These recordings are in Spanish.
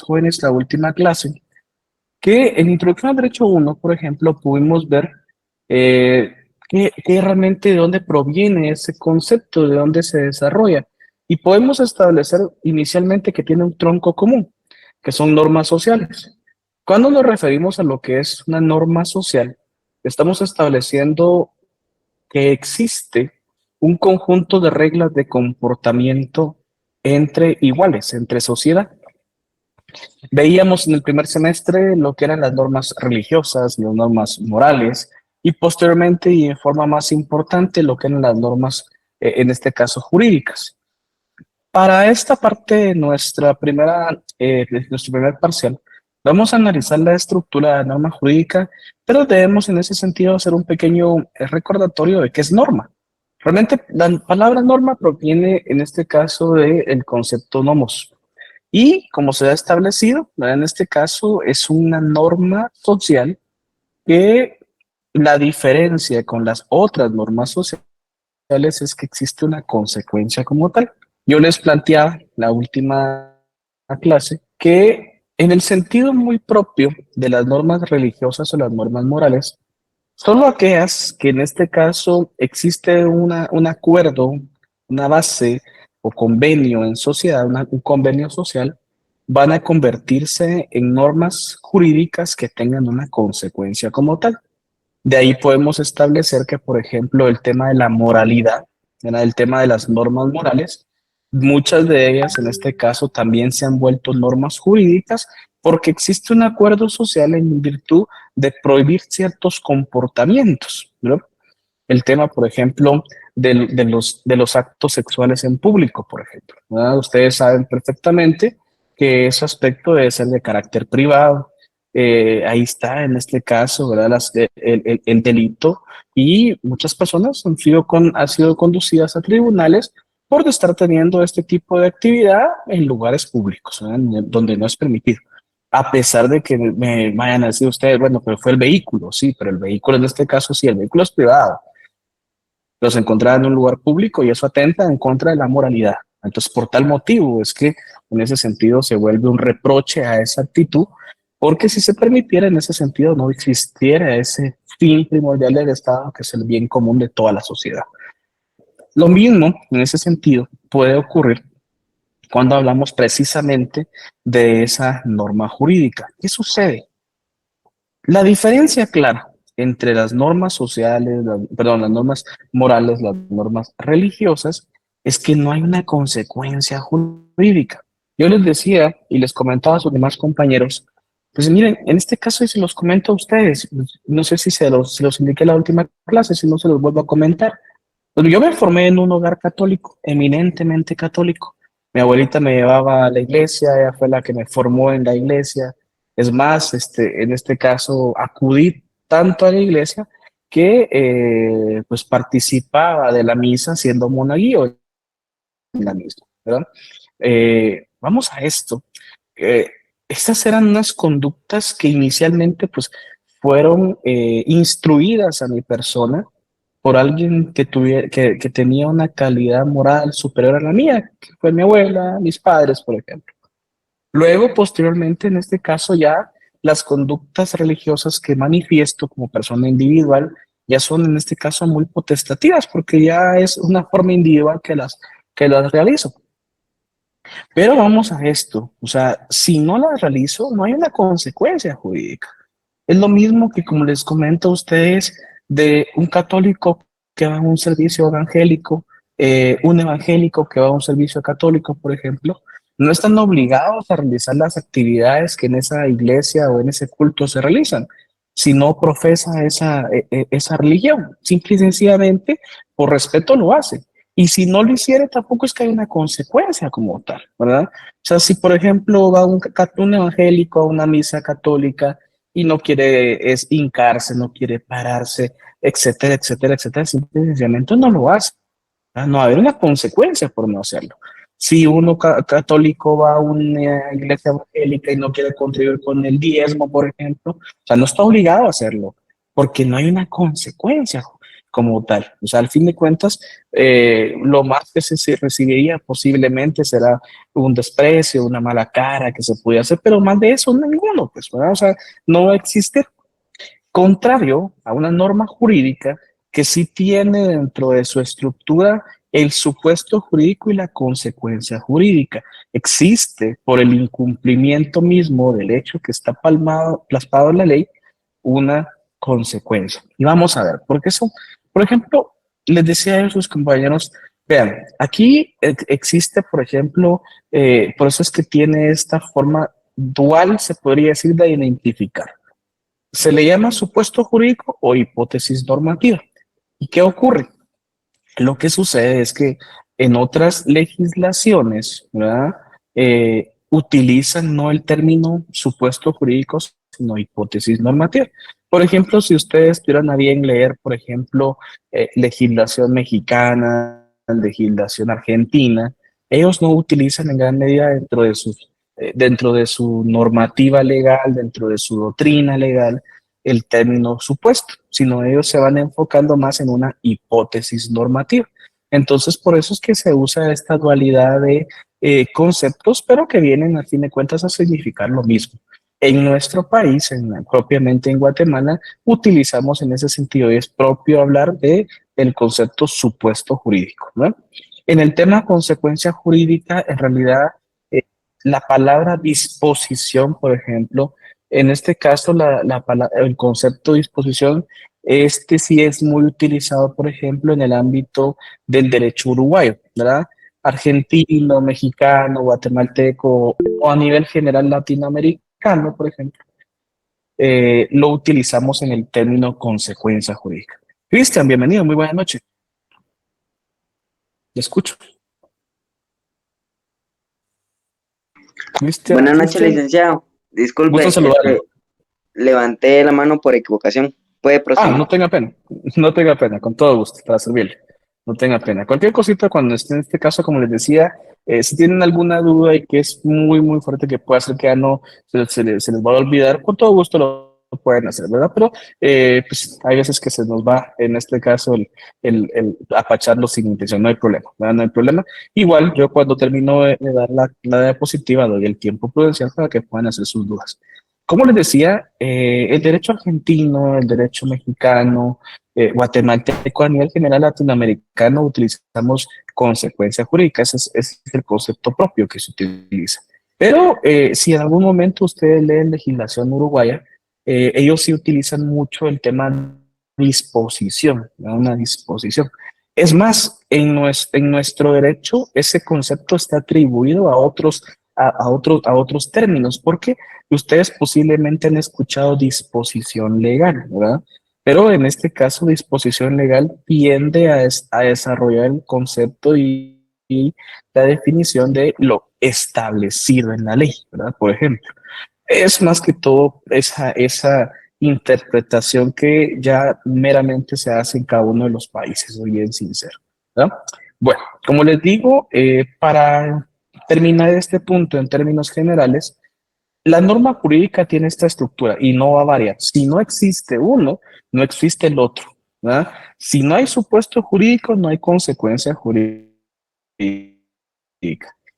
jóvenes la última clase, que en Introducción al Derecho uno, por ejemplo, pudimos ver eh, qué realmente de dónde proviene ese concepto, de dónde se desarrolla. Y podemos establecer inicialmente que tiene un tronco común, que son normas sociales. Cuando nos referimos a lo que es una norma social, estamos estableciendo que existe un conjunto de reglas de comportamiento entre iguales, entre sociedad. Veíamos en el primer semestre lo que eran las normas religiosas, las normas morales, y posteriormente y en forma más importante lo que eran las normas, en este caso, jurídicas. Para esta parte de de nuestro primer parcial, vamos a analizar la estructura de la norma jurídica, pero debemos en ese sentido hacer un pequeño recordatorio de qué es norma. Realmente la palabra norma proviene en este caso del concepto nomos. Y como se ha establecido, ¿verdad? En este caso es una norma social que la diferencia con las otras normas sociales es que existe una consecuencia como tal. Yo les planteaba la última clase que en el sentido muy propio de las normas religiosas o las normas morales, solo aquellas que en este caso existe un acuerdo, una base o convenio en sociedad, un convenio social, van a convertirse en normas jurídicas que tengan una consecuencia como tal. De ahí podemos establecer que, por ejemplo, el tema de la moralidad, ¿verdad? El tema de las normas morales, muchas de ellas en este caso también se han vuelto normas jurídicas porque existe un acuerdo social en virtud de prohibir ciertos comportamientos, ¿no? El tema, por ejemplo, de los actos sexuales en público, por ejemplo, ¿verdad? Ustedes saben perfectamente que ese aspecto debe ser de carácter privado. Ahí está, en este caso, ¿verdad? El delito, y muchas personas han sido conducidas a tribunales por estar teniendo este tipo de actividad en lugares públicos, ¿verdad? Donde no es permitido. A pesar de que me vayan a decir ustedes, bueno, pero fue el vehículo, sí, pero el vehículo en este caso sí, el vehículo es privado, los encontraban en un lugar público y eso atenta en contra de la moralidad. Entonces, por tal motivo es que en ese sentido se vuelve un reproche a esa actitud, porque si se permitiera en ese sentido no existiera ese fin primordial del Estado, que es el bien común de toda la sociedad. Lo mismo en ese sentido puede ocurrir cuando hablamos precisamente de esa norma jurídica. ¿Qué sucede? La diferencia clara entre las normas sociales, perdón, las normas morales, las normas religiosas, es que no hay una consecuencia jurídica. Yo les decía y les comentaba a sus demás compañeros, pues miren, en este caso, y se los comento a ustedes, no sé si se los indiqué en la última clase, si no se los vuelvo a comentar. Pero yo me formé en un hogar católico, eminentemente católico. Mi abuelita me llevaba a la iglesia, ella fue la que me formó en la iglesia. Es más, en este caso, acudí tanto a la iglesia que pues participaba de la misa siendo monaguillo en la misma, ¿verdad? Vamos a esto. Eh, Estas eran unas conductas que inicialmente pues fueron instruidas a mi persona por alguien que tenía una calidad moral superior a la mía, que fue mi abuela, mis padres, por ejemplo. Luego, posteriormente, en este caso ya las conductas religiosas que manifiesto como persona individual ya son en este caso muy potestativas porque ya es una forma individual que las realizo. Pero vamos a esto, o sea, si no las realizo, no hay una consecuencia jurídica. Es lo mismo que, como les comento a ustedes, de un católico que va a un servicio evangélico, un evangélico que va a un servicio católico, por ejemplo, no están obligados a realizar las actividades que en esa iglesia o en ese culto se realizan, si no profesa esa religión. Simple y sencillamente, por respeto lo hace. Y si no lo hiciera, tampoco es que haya una consecuencia como tal, ¿verdad? O sea, si por ejemplo va un evangélico a una misa católica, y no quiere es hincarse, no quiere pararse, etcétera, etcétera, etcétera, simple y sencillamente no lo hace. No va a haber una consecuencia por no hacerlo. Si uno católico va a una iglesia evangélica y no quiere contribuir con el diezmo, por ejemplo, o sea, no está obligado a hacerlo, porque no hay una consecuencia como tal. O sea, al fin de cuentas, lo más que se recibiría posiblemente será un desprecio, una mala cara que se puede hacer, pero más de eso, ninguno, pues, ¿verdad? O sea, no existe, contrario a una norma jurídica que sí tiene dentro de su estructura el supuesto jurídico y la consecuencia jurídica. Existe por el incumplimiento mismo del hecho que está plasmado en la ley una consecuencia. Y vamos a ver, porque eso, por ejemplo, les decía a sus compañeros, vean, aquí existe, por ejemplo, por eso es que tiene esta forma dual, se podría decir, de identificar. Se le llama supuesto jurídico o hipótesis normativa. ¿Y qué ocurre? Lo que sucede es que en otras legislaciones, ¿verdad? Utilizan no el término supuesto jurídico, sino hipótesis normativa. Por ejemplo, si ustedes tuvieran a bien leer, por ejemplo, legislación mexicana, legislación argentina, ellos no utilizan en gran medida dentro de su normativa legal, dentro de su doctrina legal, el término supuesto, sino ellos se van enfocando más en una hipótesis normativa. Entonces, por eso es que se usa esta dualidad de conceptos, pero que vienen a fin de cuentas a significar lo mismo. En nuestro país, propiamente en Guatemala, utilizamos en ese sentido, y es propio hablar de el concepto supuesto jurídico, ¿no? En el tema consecuencia jurídica, en realidad, eh, la palabra disposición, por ejemplo, en este caso, el concepto de disposición, este sí es muy utilizado, por ejemplo, en el ámbito del derecho uruguayo, ¿verdad? Argentino, mexicano, guatemalteco o a nivel general latinoamericano, por ejemplo, lo utilizamos en el término consecuencia jurídica. Cristian, bienvenido, muy buenas noches. Le escucho. Buenas noches, Cristian, licenciado. gusto en Disculpe, saludarlo. levanté la mano por equivocación. Puede Ah, proseguir. no tenga pena, no tenga pena, con todo gusto, para servirle. No tenga pena. Cualquier cosita cuando esté en este caso, como les decía, si tienen alguna duda y que es muy, muy fuerte que pueda ser que ya no se les va a olvidar, con todo gusto lo pueden hacer, ¿verdad? Pero pues hay veces que se nos va, en este caso, el apacharlo sin intención, no hay problema, ¿verdad? No hay problema. Igual, yo cuando termino de dar la diapositiva, doy el tiempo prudencial para que puedan hacer sus dudas. Como les decía, el derecho argentino, el derecho mexicano, guatemalteco, a nivel general latinoamericano, utilizamos consecuencia jurídica, ese es el concepto propio que se utiliza. Pero si en algún momento ustedes leen legislación uruguaya, ellos sí utilizan mucho el tema disposición, ¿no? Una disposición. Es más, en nuestro derecho ese concepto está atribuido a otros términos, porque ustedes posiblemente han escuchado disposición legal, ¿verdad? Pero en este caso, disposición legal tiende a desarrollar el concepto y la definición de lo establecido en la ley, ¿verdad? Por ejemplo, es más que todo esa interpretación que ya meramente se hace en cada uno de los países, soy bien sincero, ¿verdad? Bueno, como les digo, para terminar este punto en términos generales, la norma jurídica tiene esta estructura y no va a variar. Si no existe uno, no existe el otro, ¿verdad? Si no hay supuesto jurídico, no hay consecuencia jurídica.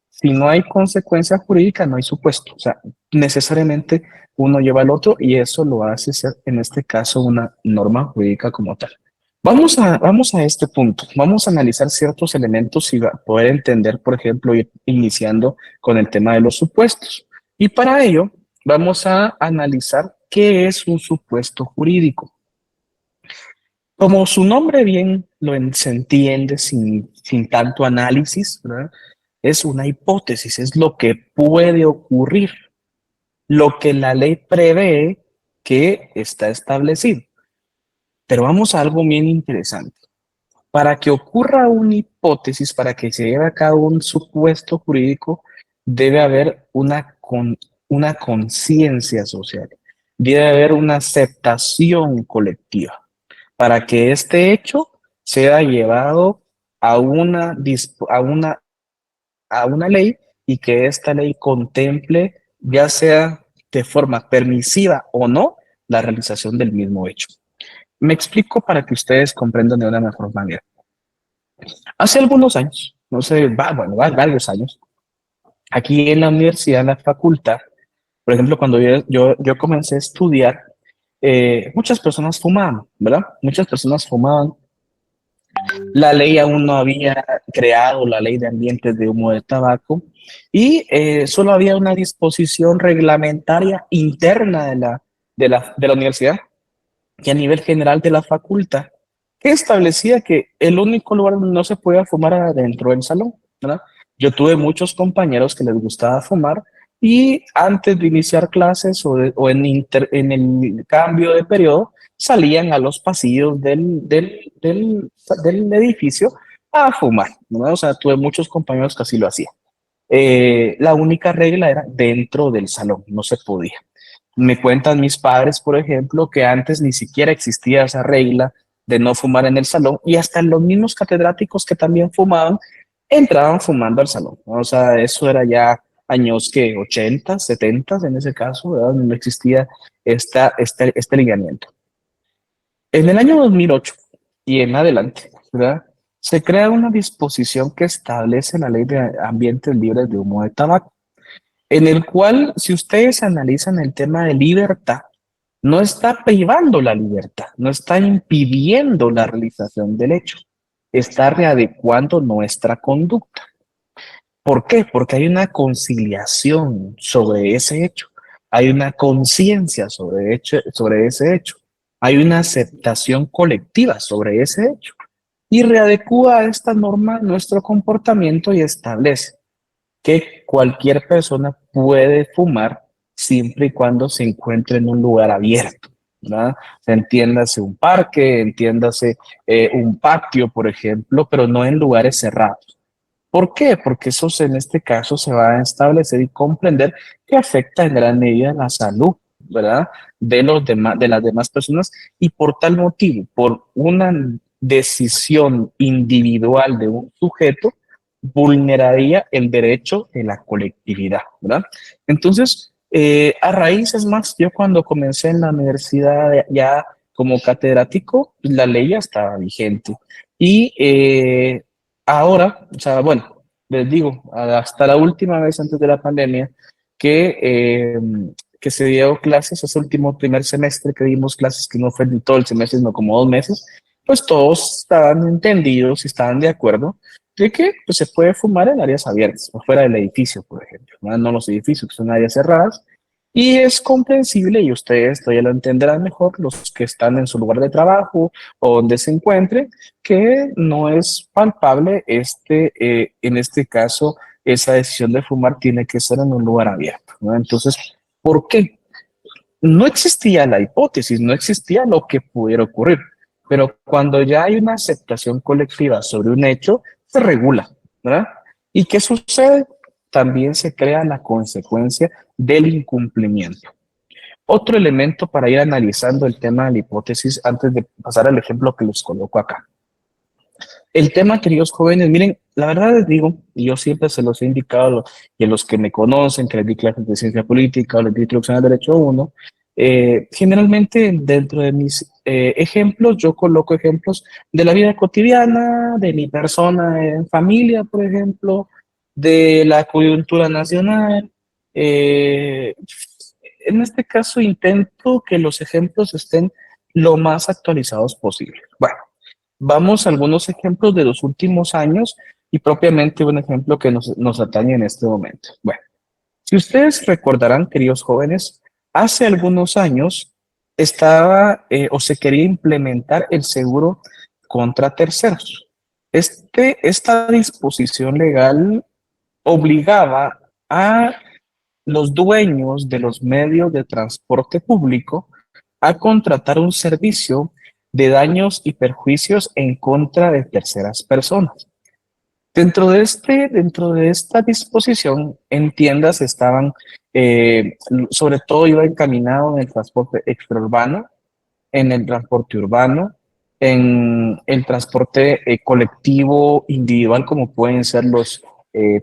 Si no hay consecuencia jurídica, no hay supuesto. O sea, necesariamente uno lleva al otro y eso lo hace ser, en este caso, una norma jurídica como tal. Vamos a este punto. Vamos a analizar ciertos elementos y poder entender, por ejemplo, ir iniciando con el tema de los supuestos. Y para ello, vamos a analizar qué es un supuesto jurídico. Como su nombre bien se entiende sin tanto análisis, ¿verdad? Es una hipótesis, es lo que puede ocurrir, lo que la ley prevé que está establecido. Pero vamos a algo bien interesante. Para que ocurra una hipótesis, para que se lleve a cabo un supuesto jurídico, debe haber una conciencia social, debe haber una aceptación colectiva para que este hecho sea llevado a a una ley y que esta ley contemple, ya sea de forma permisiva o no, la realización del mismo hecho. Me explico para que ustedes comprendan de una mejor manera. Hace algunos años, no sé, varios años, aquí en la universidad, en la facultad, por ejemplo, cuando yo comencé a estudiar, muchas personas fumaban, ¿verdad? Muchas personas fumaban. La ley aún no había creado la ley de ambientes de humo de tabaco y solo había una disposición reglamentaria interna de la universidad y a nivel general de la facultad que establecía que el único lugar donde no se podía fumar era dentro del salón, ¿verdad? Yo tuve muchos compañeros que les gustaba fumar y antes de iniciar clases o en el cambio de periodo salían a los pasillos del edificio a fumar, ¿no? O sea, tuve muchos compañeros que así lo hacían. La única regla era dentro del salón, no se podía. Me cuentan mis padres, por ejemplo, que antes ni siquiera existía esa regla de no fumar en el salón y hasta los mismos catedráticos que también fumaban entraban fumando al salón, ¿no? O sea, eso era ya años que 80, 70 en ese caso, ¿verdad? No existía este lineamiento. En el año 2008 y en adelante, ¿verdad? Se crea una disposición que establece la ley de ambientes libres de humo de tabaco en el cual, si ustedes analizan el tema de libertad, no está privando la libertad, no está impidiendo la realización del hecho, está readecuando nuestra conducta. ¿Por qué? Porque hay una conciliación sobre ese hecho, hay una conciencia sobre ese hecho, hay una aceptación colectiva sobre ese hecho y readecúa esta norma nuestro comportamiento y establece que cualquier persona puede fumar siempre y cuando se encuentre en un lugar abierto, ¿verdad? Entiéndase un parque, entiéndase un patio, por ejemplo, pero no en lugares cerrados. ¿Por qué? Porque eso en este caso se va a establecer y comprender que afecta en gran medida la salud, ¿verdad? De las demás personas y por tal motivo, por una decisión individual de un sujeto, vulneraría el derecho de la colectividad, ¿verdad? Entonces, a raíz, es más, yo cuando comencé en la universidad ya como catedrático, la ley ya estaba vigente. Y ahora, o sea, bueno, les digo, hasta la última vez antes de la pandemia que, eh, que se dio clases, ese último primer semestre que dimos clases, que no fue ni todo el semestre, sino como 2 meses, pues todos estaban entendidos y estaban de acuerdo de que pues, se puede fumar en áreas abiertas, o fuera del edificio, por ejemplo, no los edificios, que son áreas cerradas, y es comprensible, y ustedes todavía lo entenderán mejor, los que están en su lugar de trabajo o donde se encuentren, que no es palpable en este caso, esa decisión de fumar tiene que ser en un lugar abierto, ¿no? Entonces, ¿por qué? No existía la hipótesis, no existía lo que pudiera ocurrir, pero cuando ya hay una aceptación colectiva sobre un hecho, se regula, ¿verdad? ¿Y qué sucede? También se crea la consecuencia del incumplimiento. Otro elemento para ir analizando el tema de la hipótesis antes de pasar al ejemplo que les coloco acá. El tema, queridos jóvenes, miren, la verdad les digo, y yo siempre se los he indicado, y a los que me conocen, que les di clases de ciencia política o les di introducción al derecho uno, generalmente dentro de mis ejemplos, yo coloco ejemplos de la vida cotidiana, de mi persona en familia, por ejemplo, de la coyuntura nacional. En este caso intento que los ejemplos estén lo más actualizados posible. Bueno. Vamos a algunos ejemplos de los últimos años y propiamente un ejemplo que nos atañe en este momento. Bueno, si ustedes recordarán, queridos jóvenes, hace algunos años estaba o se quería implementar el seguro contra terceros. Esta disposición legal obligaba a los dueños de los medios de transporte público a contratar un servicio de daños y perjuicios en contra de terceras personas. Dentro de esta disposición, en tiendas estaban, sobre todo iba encaminado en el transporte extraurbano, en el transporte urbano, en el transporte colectivo individual, como pueden ser los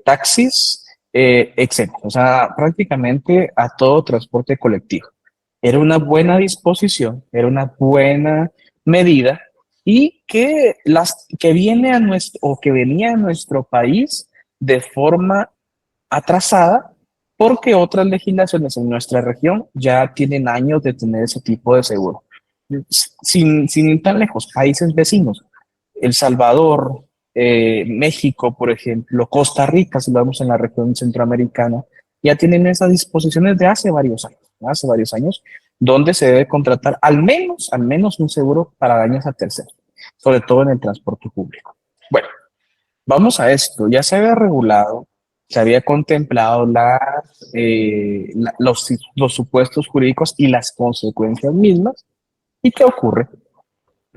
taxis, etcétera. O sea, prácticamente a todo transporte colectivo. Era una buena disposición, era una buena medida y que viene a nuestro, o que venía a nuestro país de forma atrasada porque otras legislaciones en nuestra región ya tienen años de tener ese tipo de seguro. Sin ir tan lejos, países vecinos, El Salvador, México, por ejemplo, Costa Rica, si lo vemos en la región centroamericana, ya tienen esas disposiciones de hace varios años, donde se debe contratar al menos un seguro para daños a terceros, sobre todo en el transporte público. Bueno, vamos a esto, ya se había regulado, se había contemplado los supuestos jurídicos y las consecuencias mismas. ¿Y qué ocurre?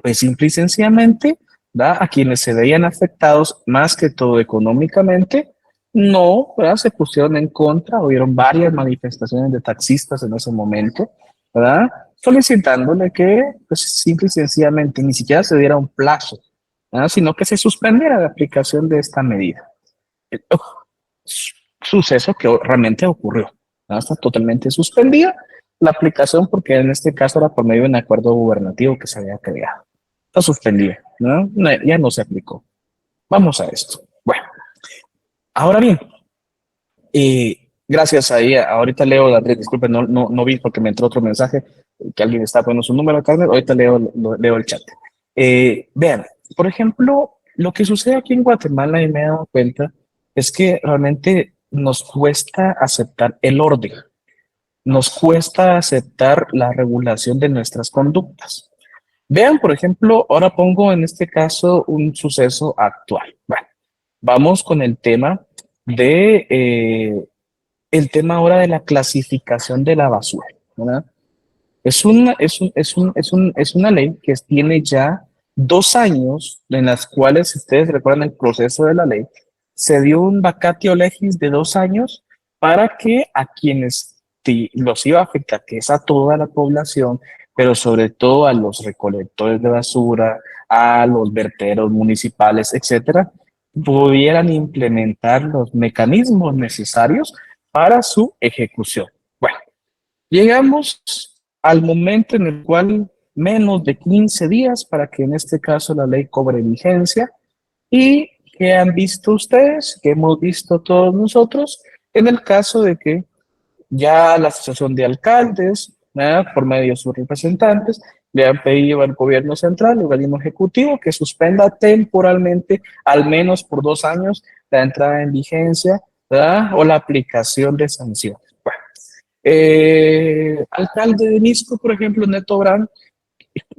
Pues simple y sencillamente, ¿verdad? A quienes se veían afectados más que todo económicamente, no, ¿verdad? Se pusieron en contra, hubieron varias manifestaciones de taxistas en ese momento, ¿verdad? Solicitándole que, pues simple y sencillamente, ni siquiera se diera un plazo, ¿verdad? Sino que se suspendiera la aplicación de esta medida. Oh, suceso que realmente ocurrió, ¿verdad? Está totalmente suspendida la aplicación porque en este caso era por medio de un acuerdo gubernativo que se había creado. Está suspendida, ¿no? Ya no se aplicó. Vamos a esto. Bueno, ahora bien, gracias ahí, ahorita leo, Andrés, disculpe, no vi porque me entró otro mensaje que alguien está poniendo su número, Carmen, ahorita leo el chat. Vean, por ejemplo, lo que sucede aquí en Guatemala y me he dado cuenta es que realmente nos cuesta aceptar el orden, nos cuesta aceptar la regulación de nuestras conductas. Vean, por ejemplo, ahora pongo en este caso un suceso actual. Bueno, vamos con el tema ahora de la clasificación de la basura, ¿verdad? Es una ley que tiene ya 2 años en las cuales, si ustedes recuerdan el proceso de la ley, se dio un vacatio legis de 2 años para que a quienes los iba a afectar, que es a toda la población, pero sobre todo a los recolectores de basura, a los verteros municipales, etcétera, pudieran implementar los mecanismos necesarios para su ejecución. Bueno, llegamos al momento en el cual menos de 15 días para que en este caso la ley cobre vigencia y que han visto ustedes, que hemos visto todos nosotros, en el caso de que ya la Asociación de Alcaldes, ¿verdad? Por medio de sus representantes, le han pedido al gobierno central, al organismo ejecutivo, que suspenda temporalmente, al menos por 2 años, la entrada en vigencia, ¿verdad? O la aplicación de sanciones. Bueno, alcalde de Misco, por ejemplo, Neto Brand,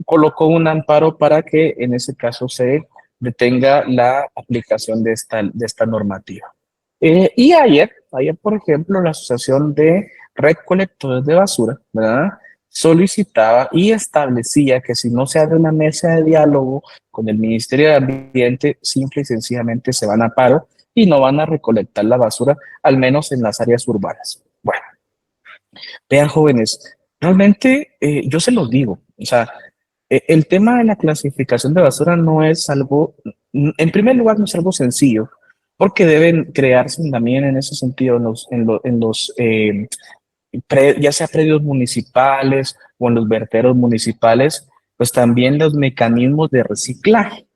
colocó un amparo para que en ese caso se detenga la aplicación de esta normativa. Y ayer, por ejemplo, la Asociación de Recolectores de Basura, ¿verdad? Solicitaba y establecía que si no se abre una mesa de diálogo con el Ministerio de Ambiente, simple y sencillamente se van a paro y no van a recolectar la basura, al menos en las áreas urbanas. Bueno, vean jóvenes, realmente yo se los digo, o sea, el tema de la clasificación de basura no es algo, en primer lugar, no es algo sencillo, porque deben crearse también en ese sentido ya sea predios municipales o en los verteros municipales, pues también los mecanismos de reciclaje,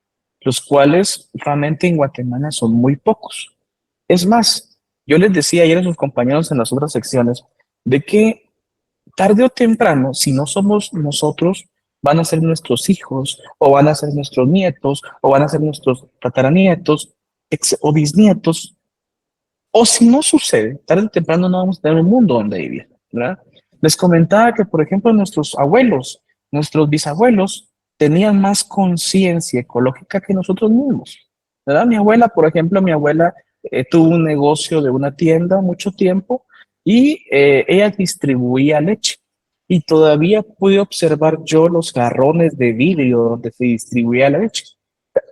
los cuales realmente en Guatemala son muy pocos. Es más, yo les decía ayer a sus compañeros en las otras secciones de que tarde o temprano, si no somos nosotros, van a ser nuestros hijos, o van a ser nuestros nietos, o van a ser nuestros tataranietos, o bisnietos, o si no sucede, tarde o temprano no vamos a tener un mundo donde vivir, ¿verdad? Les comentaba que, por ejemplo, nuestros abuelos, nuestros bisabuelos, tenían más conciencia ecológica que nosotros mismos, ¿verdad? Mi abuela, por ejemplo, tuvo un negocio de una tienda mucho tiempo y ella distribuía leche. Y todavía pude observar yo los jarrones de vidrio donde se distribuía la leche.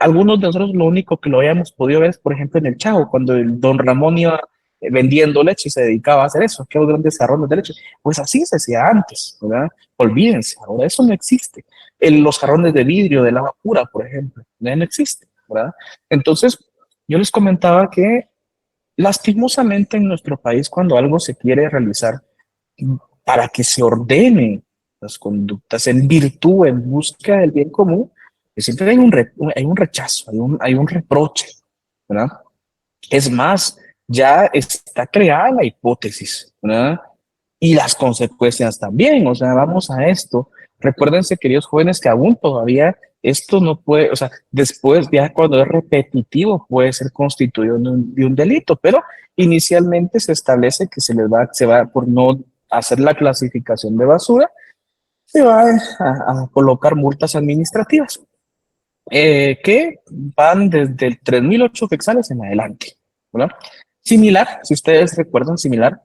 Algunos de nosotros lo único que lo habíamos podido ver es, por ejemplo, en el Chavo, cuando el don Ramón iba vendiendo leche y se dedicaba a hacer eso, que grandes jarrones de leche. Pues así se hacía antes, ¿verdad? Olvídense, ahora eso no existe. Los jarrones de vidrio de lava pura, por ejemplo, ya no existe, ¿verdad? Entonces, yo les comentaba que lastimosamente en nuestro país, cuando algo se quiere realizar para que se ordene, las conductas en virtud, en busca del bien común, que siempre hay un rechazo, hay un reproche, ¿verdad? Es más, ya está creada la hipótesis, ¿verdad? Y las consecuencias también, o sea, vamos a esto. Recuérdense, queridos jóvenes, que aún todavía esto no puede, o sea, después ya cuando es repetitivo puede ser constituido de un delito, pero inicialmente se establece que se va por no hacer la clasificación de basura, se va a colocar multas administrativas que van desde el 3.008 quetzales en adelante, ¿verdad? Similar, si ustedes recuerdan, similar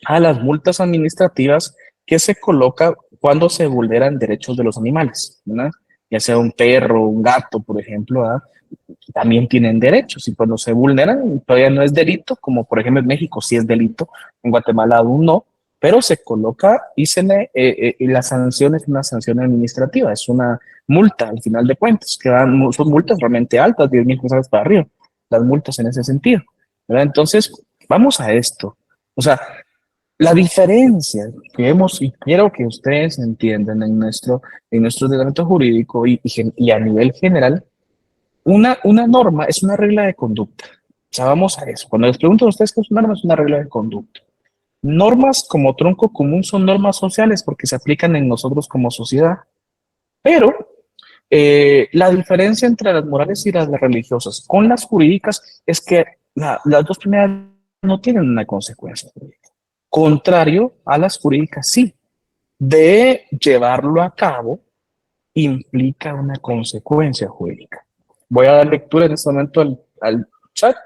a las multas administrativas que se coloca cuando se vulneran derechos de los animales, ¿verdad? Ya sea un perro, un gato, por ejemplo, ¿verdad? También tienen derechos y cuando se vulneran todavía no es delito, como por ejemplo en México sí es delito, en Guatemala aún no, pero se coloca y y la sanción es una sanción administrativa, es una multa al final de cuentas, que son multas realmente altas, 10.000 pesos para arriba, las multas en ese sentido, ¿verdad? Entonces, vamos a esto. O sea, la diferencia que hemos, y quiero que ustedes entiendan en nuestro ordenamiento jurídico y a nivel general, una norma es una regla de conducta. O sea, vamos a eso. Cuando les pregunto a ustedes qué es una norma, es una regla de conducta. Normas como tronco común son normas sociales porque se aplican en nosotros como sociedad, pero la diferencia entre las morales y las religiosas con las jurídicas es que las dos primeras no tienen una consecuencia jurídica. Contrario a las jurídicas, sí. De llevarlo a cabo implica una consecuencia jurídica. Voy a dar lectura en este momento al chat.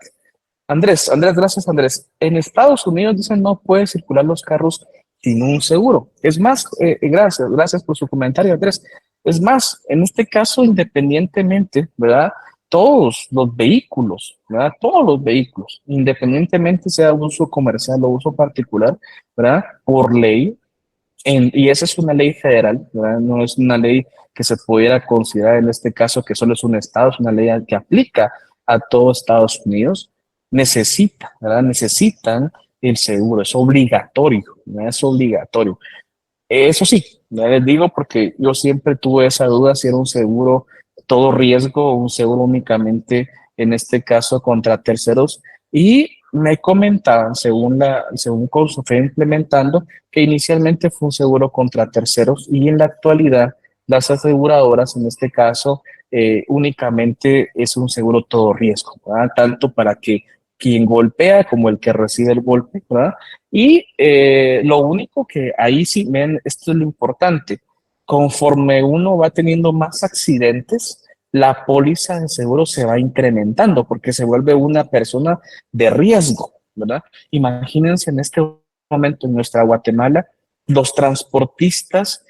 Andrés, gracias Andrés. En Estados Unidos dicen no puede circular los carros sin un seguro. Es más, gracias por su comentario Andrés. Es más, en este caso, independientemente, ¿verdad? Todos los vehículos, ¿verdad? Todos los vehículos, independientemente sea uso comercial o uso particular, ¿verdad? Por ley, y esa es una ley federal, ¿verdad? No es una ley que se pudiera considerar en este caso que solo es un estado, es una ley que aplica a todo Estados Unidos. ¿Verdad? Necesitan el seguro, es obligatorio, ¿verdad? Es obligatorio. Eso sí, ya les digo porque yo siempre tuve esa duda si era un seguro todo riesgo o un seguro únicamente, en este caso, contra terceros. Y me comentaban, según cómo se fue implementando, que inicialmente fue un seguro contra terceros y en la actualidad las aseguradoras, en este caso, únicamente es un seguro todo riesgo, ¿verdad? Tanto para que quien golpea como el que recibe el golpe, ¿verdad? Y lo único que ahí sí, ven, esto es lo importante, conforme uno va teniendo más accidentes, la póliza de seguro se va incrementando porque se vuelve una persona de riesgo, ¿verdad? Imagínense en este momento en nuestra Guatemala, los transportistas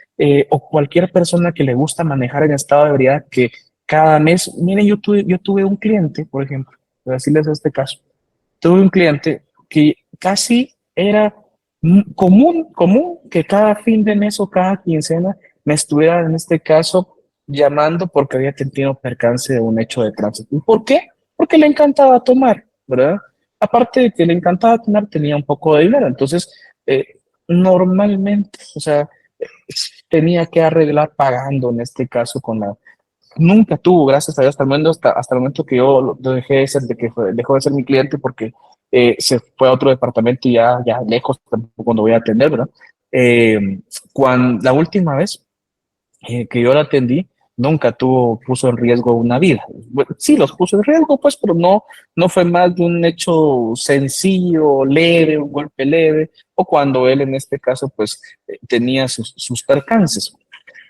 o cualquier persona que le gusta manejar en estado de ebriedad que cada mes, miren, yo tuve un cliente, por ejemplo, voy a decirles este caso, tuve un cliente que casi era común que cada fin de mes o cada quincena me estuviera en este caso llamando porque había tenido percance de un hecho de tránsito. ¿Y por qué? Porque le encantaba tomar, ¿verdad? Aparte de que le encantaba tomar, tenía un poco de dinero. Entonces, eh, normalmente, o sea, tenía que arreglar pagando en este caso con la nunca tuvo, gracias a Dios, hasta el momento que yo lo dejé de ser, dejó de ser mi cliente porque se fue a otro departamento y ya lejos, tampoco lo voy a atender, ¿verdad? Cuando la última vez que yo la atendí, nunca puso en riesgo una vida. Bueno, sí, los puso en riesgo, pues, pero no fue más de un hecho sencillo, leve, un golpe leve, o cuando él en este caso, pues, tenía sus percances.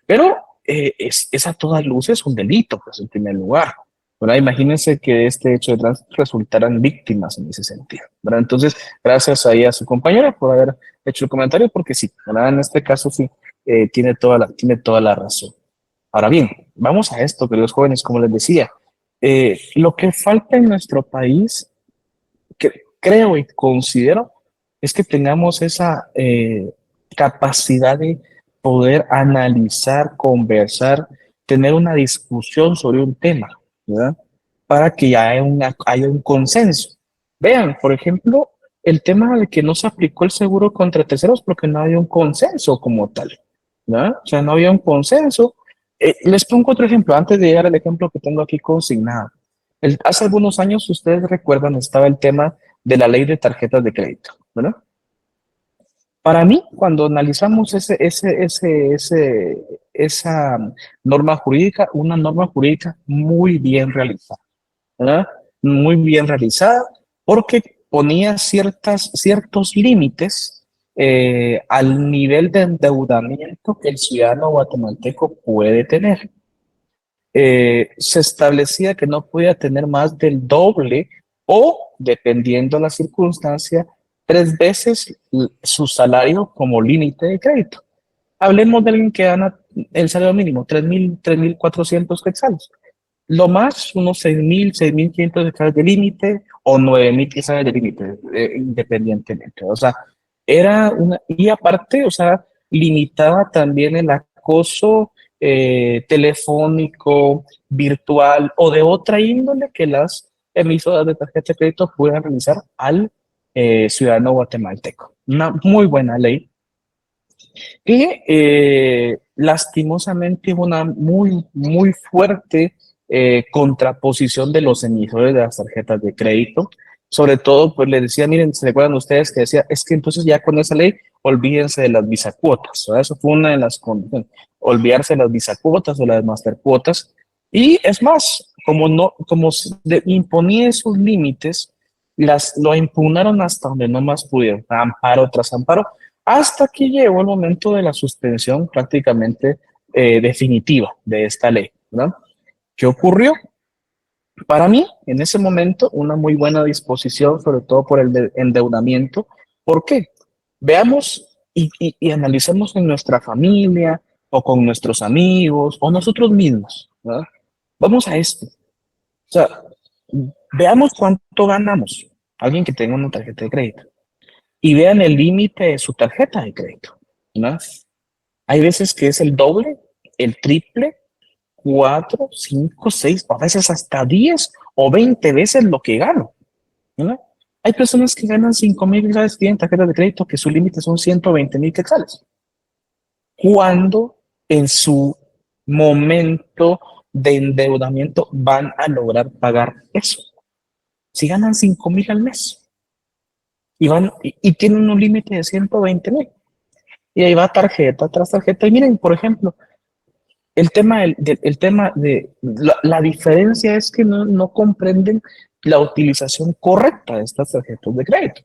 Pero es a todas luces un delito, pues, en primer lugar. ¿Verdad? Imagínense que de este hecho de tránsito resultaran víctimas en ese sentido. ¿Verdad? Entonces, gracias ahí a su compañera por haber hecho el comentario, porque sí, ¿verdad? En este caso sí, tiene toda la razón. Ahora bien, vamos a esto, queridos jóvenes, como les decía, lo que falta en nuestro país, que creo y considero, es que tengamos esa capacidad de poder analizar, conversar, tener una discusión sobre un tema, ¿verdad? Para que haya un consenso. Vean, por ejemplo, el tema de que no se aplicó el seguro contra terceros porque no había un consenso como tal. ¿verdad? O sea, no había un consenso. Les pongo otro ejemplo, antes de llegar al ejemplo que tengo aquí consignado. Hace algunos años, ustedes recuerdan, estaba el tema de la ley de tarjetas de crédito, ¿verdad? Para mí, cuando analizamos esa norma jurídica, una norma jurídica muy bien realizada, ¿verdad? Muy bien realizada, porque ponía ciertos límites al nivel de endeudamiento que el ciudadano guatemalteco puede tener. Se establecía que no podía tener más del doble o, dependiendo de la circunstancia, 3 veces su salario como límite de crédito. Hablemos de alguien que gana el salario mínimo, 3.400 quetzales. Lo más, unos 6.500 quetzales de límite o 9.000 quetzales de límite, independientemente. O sea, y aparte, o sea, limitaba también el acoso telefónico, virtual o de otra índole que las emisoras de tarjeta de crédito puedan realizar al ciudadano guatemalteco. Una muy buena ley y lastimosamente hubo una muy fuerte contraposición de los emisores de las tarjetas de crédito. Sobre todo, pues le decía, miren, ¿se recuerdan ustedes que decía, es que entonces ya con esa ley, olvídense de las bisacuotas? ¿Verdad? Eso fue una de las condiciones, olvidarse de las bisacuotas o las mastercuotas. Y es más, imponía esos límites, lo impugnaron hasta donde no más pudieron, amparo tras amparo, hasta que llegó el momento de la suspensión prácticamente definitiva de esta ley, ¿verdad? ¿Qué ocurrió? Para mí, en ese momento, una muy buena disposición, sobre todo por el endeudamiento. ¿Por qué? Veamos y analicemos en nuestra familia o con nuestros amigos o nosotros mismos, ¿verdad? Vamos a esto. O sea, veamos cuánto ganamos. Alguien que tenga una tarjeta de crédito y vean el límite de su tarjeta de crédito, ¿no? Hay veces que es el doble, el triple, 4, 5, 6, a veces hasta 10 o 20 veces lo que gano, ¿no? Hay personas que ganan 5.000 quetzales, tienen tarjetas de crédito que su límite son 120.000 quetzales. ¿Cuándo en su momento de endeudamiento van a lograr pagar eso? Si ganan 5.000 al mes y tienen un límite de 120.000. Y ahí va tarjeta tras tarjeta. Y miren, por ejemplo, el tema de la diferencia es que no comprenden la utilización correcta de estas tarjetas de crédito,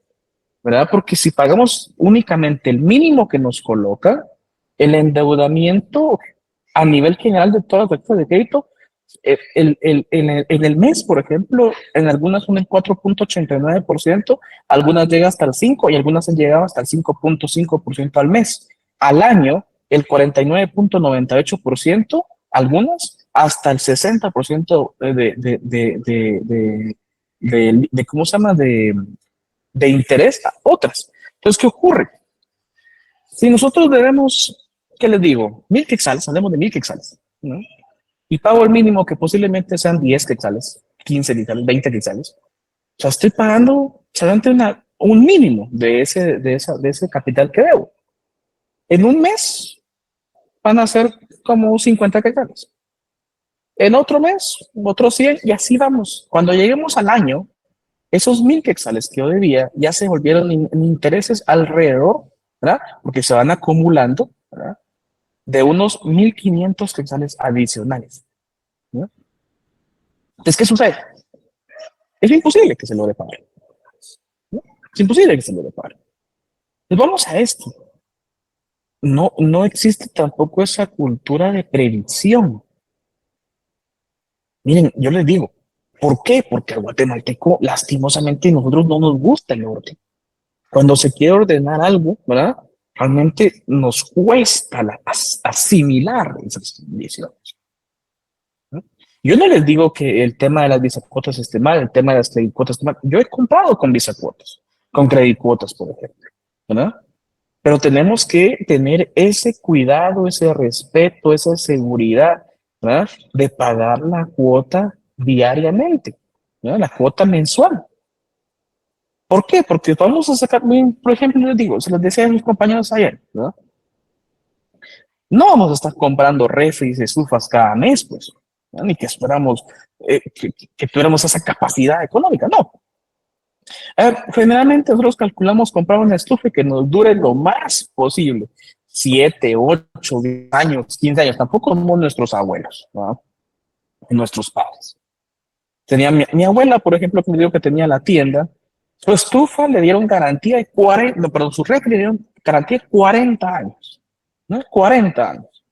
¿verdad? Porque si pagamos únicamente el mínimo que nos coloca, el endeudamiento a nivel general de todas las tarjetas de crédito, en el mes, por ejemplo, en algunas son el 4,89%, algunas llegan hasta el 5% y algunas han llegado hasta el 5,5% al mes. Al año, el 49,98%, algunas hasta el 60% ¿cómo se llama? De interés a otras. Entonces, ¿qué ocurre? Si nosotros debemos, ¿qué les digo? 1.000 quetzales, hablemos de 1.000 quetzales, ¿no? Y pago el mínimo que posiblemente sean 10 quetzales, 15 quetzales, 20 quetzales. O sea, estoy pagando solamente un mínimo de ese capital que debo. En un mes van a ser como 50 quetzales. En otro mes, otros 100 y así vamos. Cuando lleguemos al año, esos 1.000 quetzales que yo debía ya se volvieron en intereses alrededor, ¿verdad? Porque se van acumulando, ¿verdad? De unos 1.500 quetzales adicionales, ¿no? Entonces, ¿qué sucede? Es imposible que se logre pagar, ¿no? Es imposible que se logre pagar. Pues vamos a esto. No existe tampoco esa cultura de previsión. Miren, yo les digo, ¿por qué? Porque al guatemalteco, lastimosamente, a nosotros no nos gusta el orden. Cuando se quiere ordenar algo, ¿verdad? Realmente nos cuesta asimilar esas condiciones, ¿no? Yo no les digo que el tema de las bisacuotas esté mal, el tema de las credicuotas esté mal. Yo he comprado con bisacuotas, con credicuotas, por ejemplo, ¿verdad? Pero tenemos que tener ese cuidado, ese respeto, esa seguridad, ¿verdad? De pagar la cuota diariamente, ¿verdad? La cuota mensual. ¿Por qué? Porque vamos a sacar, por ejemplo, les digo, se los decía a mis compañeros ayer, ¿no? No vamos a estar comprando refris y estufas cada mes, pues, ¿no? Ni que esperamos que tuviéramos esa capacidad económica, no. A ver, generalmente nosotros calculamos comprar una estufa que nos dure lo más posible, 7, 8, 10 años, 15 años, tampoco somos nuestros abuelos, ¿no? Nuestros padres. Tenía mi abuela, por ejemplo, que me dijo que tenía la tienda, su estufa le dieron garantía de 40, no, perdón, su refri le dieron garantía de 40 años, ¿no? 40 años.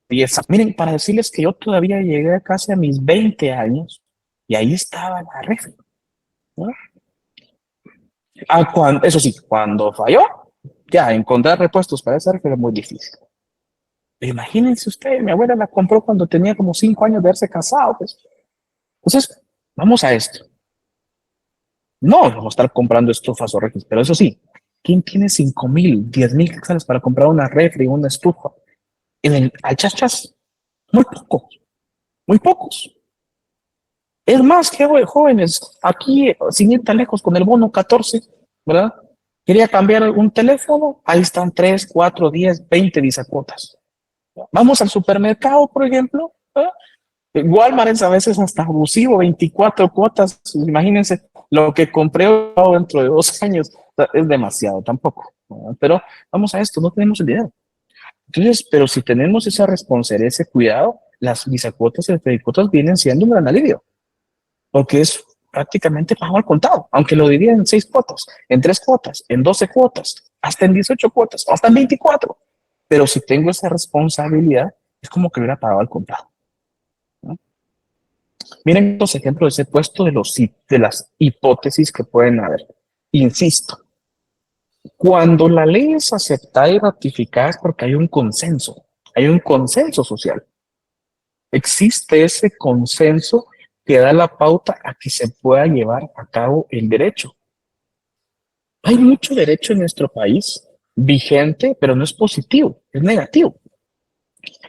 Y esa, miren, para decirles que yo todavía llegué casi a mis 20 años y ahí estaba la refri, ¿no? Eso sí, cuando falló, ya encontrar repuestos para esa refri era muy difícil. Pero imagínense ustedes, mi abuela la compró cuando tenía como 5 años de haberse casado, pues. Entonces, vamos a esto. No vamos a estar comprando estufas o refris, pero eso sí, ¿quién tiene 5,000, 10,000 quetzales para comprar una refri, una estufa? Al chas, muy pocos, muy pocos. Es más que jóvenes, aquí, sin ir tan lejos, con el bono 14, ¿verdad? Quería cambiar un teléfono, ahí están 3, 4, 10, 20 bisacuotas. Vamos al supermercado, por ejemplo, ¿verdad? Walmart es a veces hasta abusivo, 24 cuotas, imagínense lo que compré dentro de 2 años, o sea, es demasiado tampoco, ¿verdad? Pero vamos a esto, no tenemos el dinero. Entonces, pero si tenemos esa responsabilidad, ese cuidado, las bisacuotas y las pericuotas vienen siendo un gran alivio, porque es prácticamente pago al contado, aunque lo dividida en 6 cuotas, en 3 cuotas, en 12 cuotas, hasta en 18 cuotas, hasta en 24. Pero si tengo esa responsabilidad, es como que hubiera pagado al contado, ¿no? Miren los ejemplos de ese puesto de las hipótesis que pueden haber. Insisto, cuando la ley es aceptada y ratificada es porque hay un consenso social. Existe ese consenso que da la pauta a que se pueda llevar a cabo el derecho. Hay mucho derecho en nuestro país vigente, pero no es positivo, es negativo.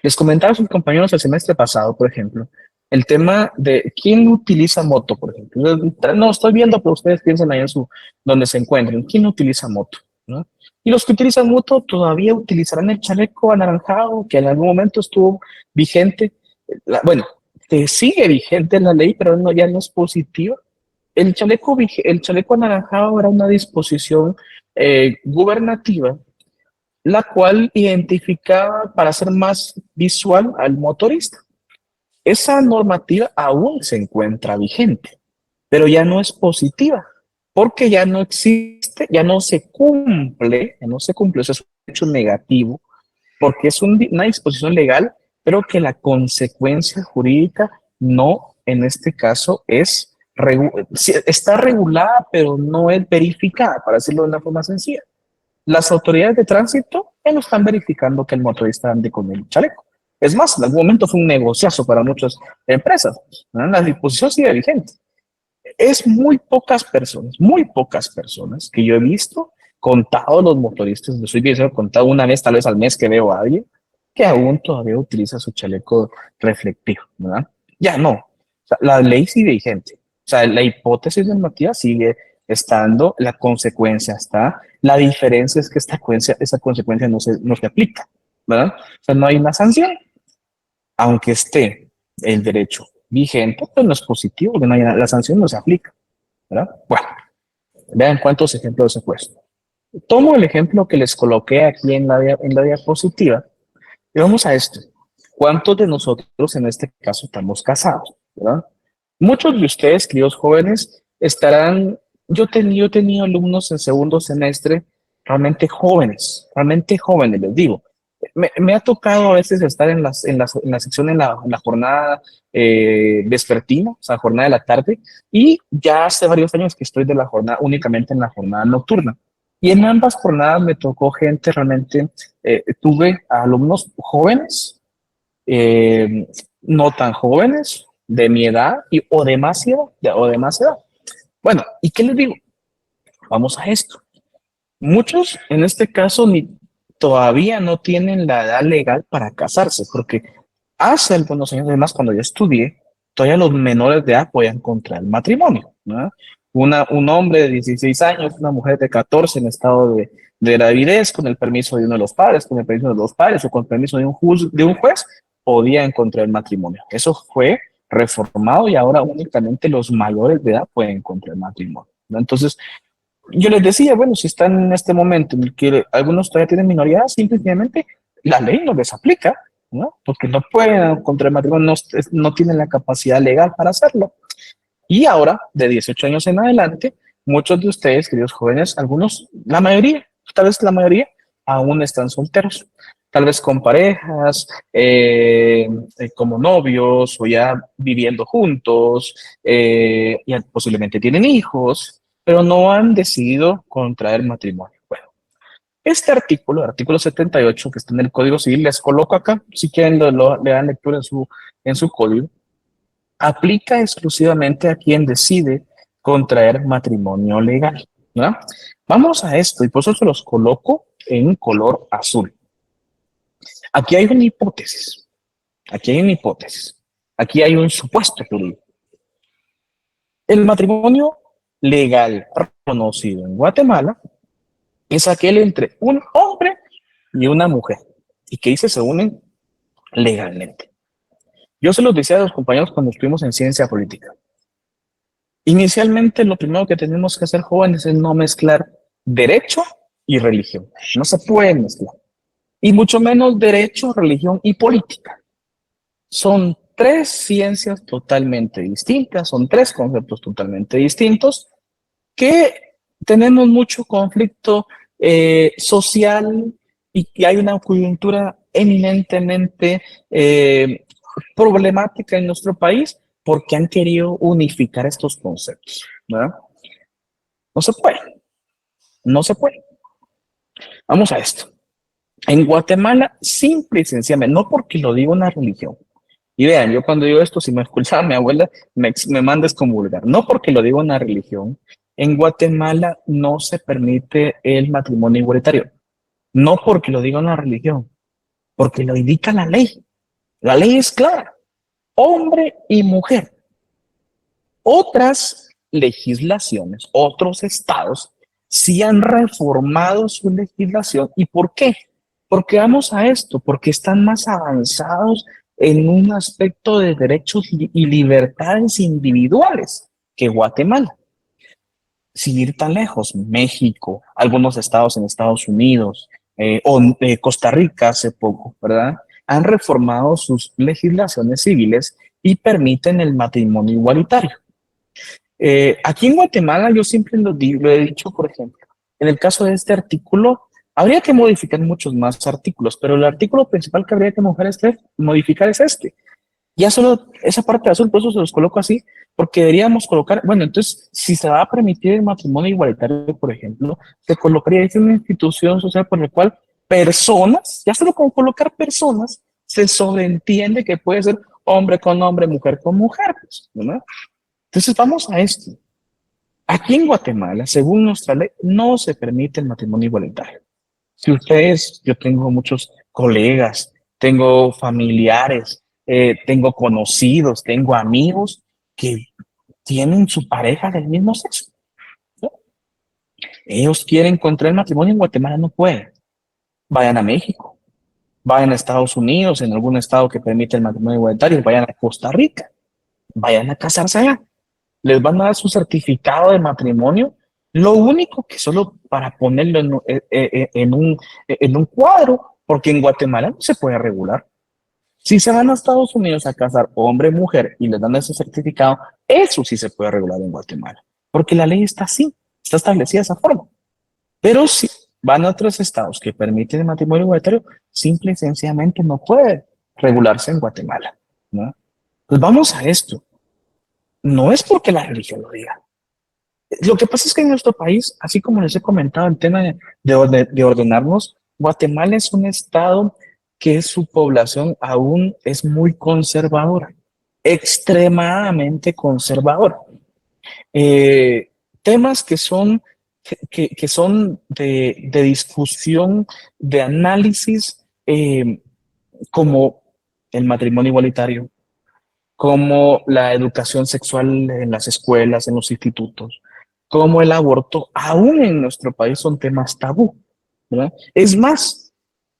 Les comentaba a sus compañeros el semestre pasado, por ejemplo, el tema de quién utiliza moto, por ejemplo. No estoy viendo, pero ustedes piensen ahí donde se encuentren. ¿Quién utiliza moto? ¿No? Y los que utilizan moto todavía utilizarán el chaleco anaranjado que en algún momento estuvo vigente. Bueno, que sigue vigente la ley, pero no, ya no es positiva. El chaleco anaranjado era una disposición gubernativa la cual identificaba para hacer más visual al motorista. Esa normativa aún se encuentra vigente, pero ya no es positiva, porque ya no existe, ya no se cumple, eso es un hecho negativo, porque es una disposición legal, pero que la consecuencia jurídica no, en este caso, está regulada, pero no es verificada, para decirlo de una forma sencilla. Las autoridades de tránsito ya no están verificando que el motorista ande con el chaleco. Es más, en algún momento fue un negociazo para muchas empresas, ¿no? La disposición sigue vigente. Es muy pocas personas que yo he visto, contado los motoristas, soy bien contado una vez, tal vez al mes que veo a alguien, que aún todavía utiliza su chaleco reflectivo, ¿verdad? Ya no. O sea, la ley sigue vigente. O sea, la hipótesis normativa sigue estando, la consecuencia está. La diferencia es que esa consecuencia no se aplica, ¿verdad? O sea, no hay una sanción, aunque esté el derecho vigente, pues no es positivo, que no haya, la sanción no se aplica, ¿verdad? Bueno, vean cuántos ejemplos he puesto. Tomo el ejemplo que les coloqué aquí en la diapositiva y vamos a esto. ¿Cuántos de nosotros en este caso estamos casados, ¿verdad? Muchos de ustedes, queridos jóvenes, estarán, yo he tenido alumnos en segundo semestre realmente jóvenes, les digo. Me ha tocado a veces estar en la sección, en la jornada vespertina, o sea, jornada de la tarde, y ya hace varios años que estoy de la jornada, únicamente en la jornada nocturna. Y en ambas jornadas me tocó gente realmente, tuve alumnos jóvenes, eh, no tan jóvenes, de mi edad o de más edad. Bueno, ¿y qué les digo? Vamos a esto. Muchos en este caso todavía no tienen la edad legal para casarse, porque hace algunos años, además, cuando yo estudié, todavía los menores de edad podían contraer matrimonio, ¿no? Un hombre de 16 años, una mujer de 14 en estado de gravidez, con el permiso de uno de los padres, con el permiso de los padres o con el permiso de un juez, podían contraer matrimonio. Eso fue reformado y ahora únicamente los mayores de edad pueden contraer matrimonio, ¿no? Entonces, yo les decía, bueno, si están en este momento en el que algunos todavía tienen minoría, simplemente la ley no les aplica, ¿no? Porque no pueden contraer matrimonio, no tienen la capacidad legal para hacerlo. Y ahora, de 18 años en adelante, muchos de ustedes, queridos jóvenes, algunos, la mayoría, tal vez la mayoría, aún están solteros. Tal vez con parejas, como novios o ya viviendo juntos, ya posiblemente tienen hijos, pero no han decidido contraer matrimonio. Bueno, este artículo, el artículo 78, que está en el Código Civil, les coloco acá, si quieren le dan lectura en su código, aplica exclusivamente a quien decide contraer matrimonio legal, ¿no? Vamos a esto y por eso se los coloco en color azul. Aquí hay una hipótesis, aquí hay una hipótesis, aquí hay un supuesto jurídico. El matrimonio legal reconocido en Guatemala es aquel entre un hombre y una mujer y que dice se unen legalmente. Yo se los decía a los compañeros cuando estuvimos en ciencia política. Inicialmente, lo primero que tenemos que hacer, jóvenes, es no mezclar derecho y religión. No se pueden mezclar. Y mucho menos derecho, religión y política. Son tres ciencias totalmente distintas, son tres conceptos totalmente distintos que tenemos mucho conflicto social y hay una coyuntura eminentemente problemática en nuestro país porque han querido unificar estos conceptos, ¿verdad? No se puede, no se puede. Vamos a esto. En Guatemala, simple y sencillamente, no porque lo diga una religión. Y vean, yo cuando digo esto, si me escuchaba mi abuela, me manda a excomulgar. No porque lo diga una religión. En Guatemala no se permite el matrimonio igualitario. No porque lo diga una religión, porque lo indica la ley. La ley es clara. Hombre y mujer. Otras legislaciones, otros estados, sí han reformado su legislación. ¿Y por qué? Porque vamos a esto, porque están más avanzados en un aspecto de derechos y libertades individuales que Guatemala. Sin ir tan lejos, México, algunos estados en Estados Unidos, Costa Rica hace poco, ¿verdad? Han reformado sus legislaciones civiles y permiten el matrimonio igualitario. Aquí en Guatemala yo siempre lo he dicho, por ejemplo, en el caso de este artículo, habría que modificar muchos más artículos, pero el artículo principal que habría que modificar es este. Ya solo esa parte de azul, por eso se los coloco así, porque deberíamos colocar, bueno, entonces, si se va a permitir el matrimonio igualitario, por ejemplo, se colocaría es una institución social por la cual personas, ya solo con colocar personas, se sobreentiende que puede ser hombre con hombre, mujer con mujer, pues, ¿no? Entonces vamos a esto. Aquí en Guatemala, según nuestra ley, no se permite el matrimonio igualitario. Si ustedes, yo tengo muchos colegas, tengo familiares, tengo conocidos, tengo amigos que tienen su pareja del mismo sexo, ¿no? Ellos quieren contraer matrimonio en Guatemala, no pueden. Vayan a México, vayan a Estados Unidos, en algún estado que permite el matrimonio igualitario, vayan a Costa Rica, vayan a casarse allá. Les van a dar su certificado de matrimonio, lo único que solo para ponerlo en un cuadro, porque en Guatemala no se puede regular. Si se van a Estados Unidos a casar hombre-mujer y les dan ese certificado, eso sí se puede regular en Guatemala, porque la ley está así, está establecida de esa forma. Pero si van a otros estados que permiten el matrimonio igualitario, simple y sencillamente no puede regularse en Guatemala, ¿no? Pues vamos a esto. No es porque la religión lo diga. Lo que pasa es que en nuestro país, así como les he comentado, el tema de ordenarnos, Guatemala es un estado que su población aún es muy conservadora, extremadamente conservadora. Temas que son de discusión, de análisis, como el matrimonio igualitario, como la educación sexual en las escuelas, en los institutos, como el aborto, aún en nuestro país son temas tabú. ¿verdad? Es más,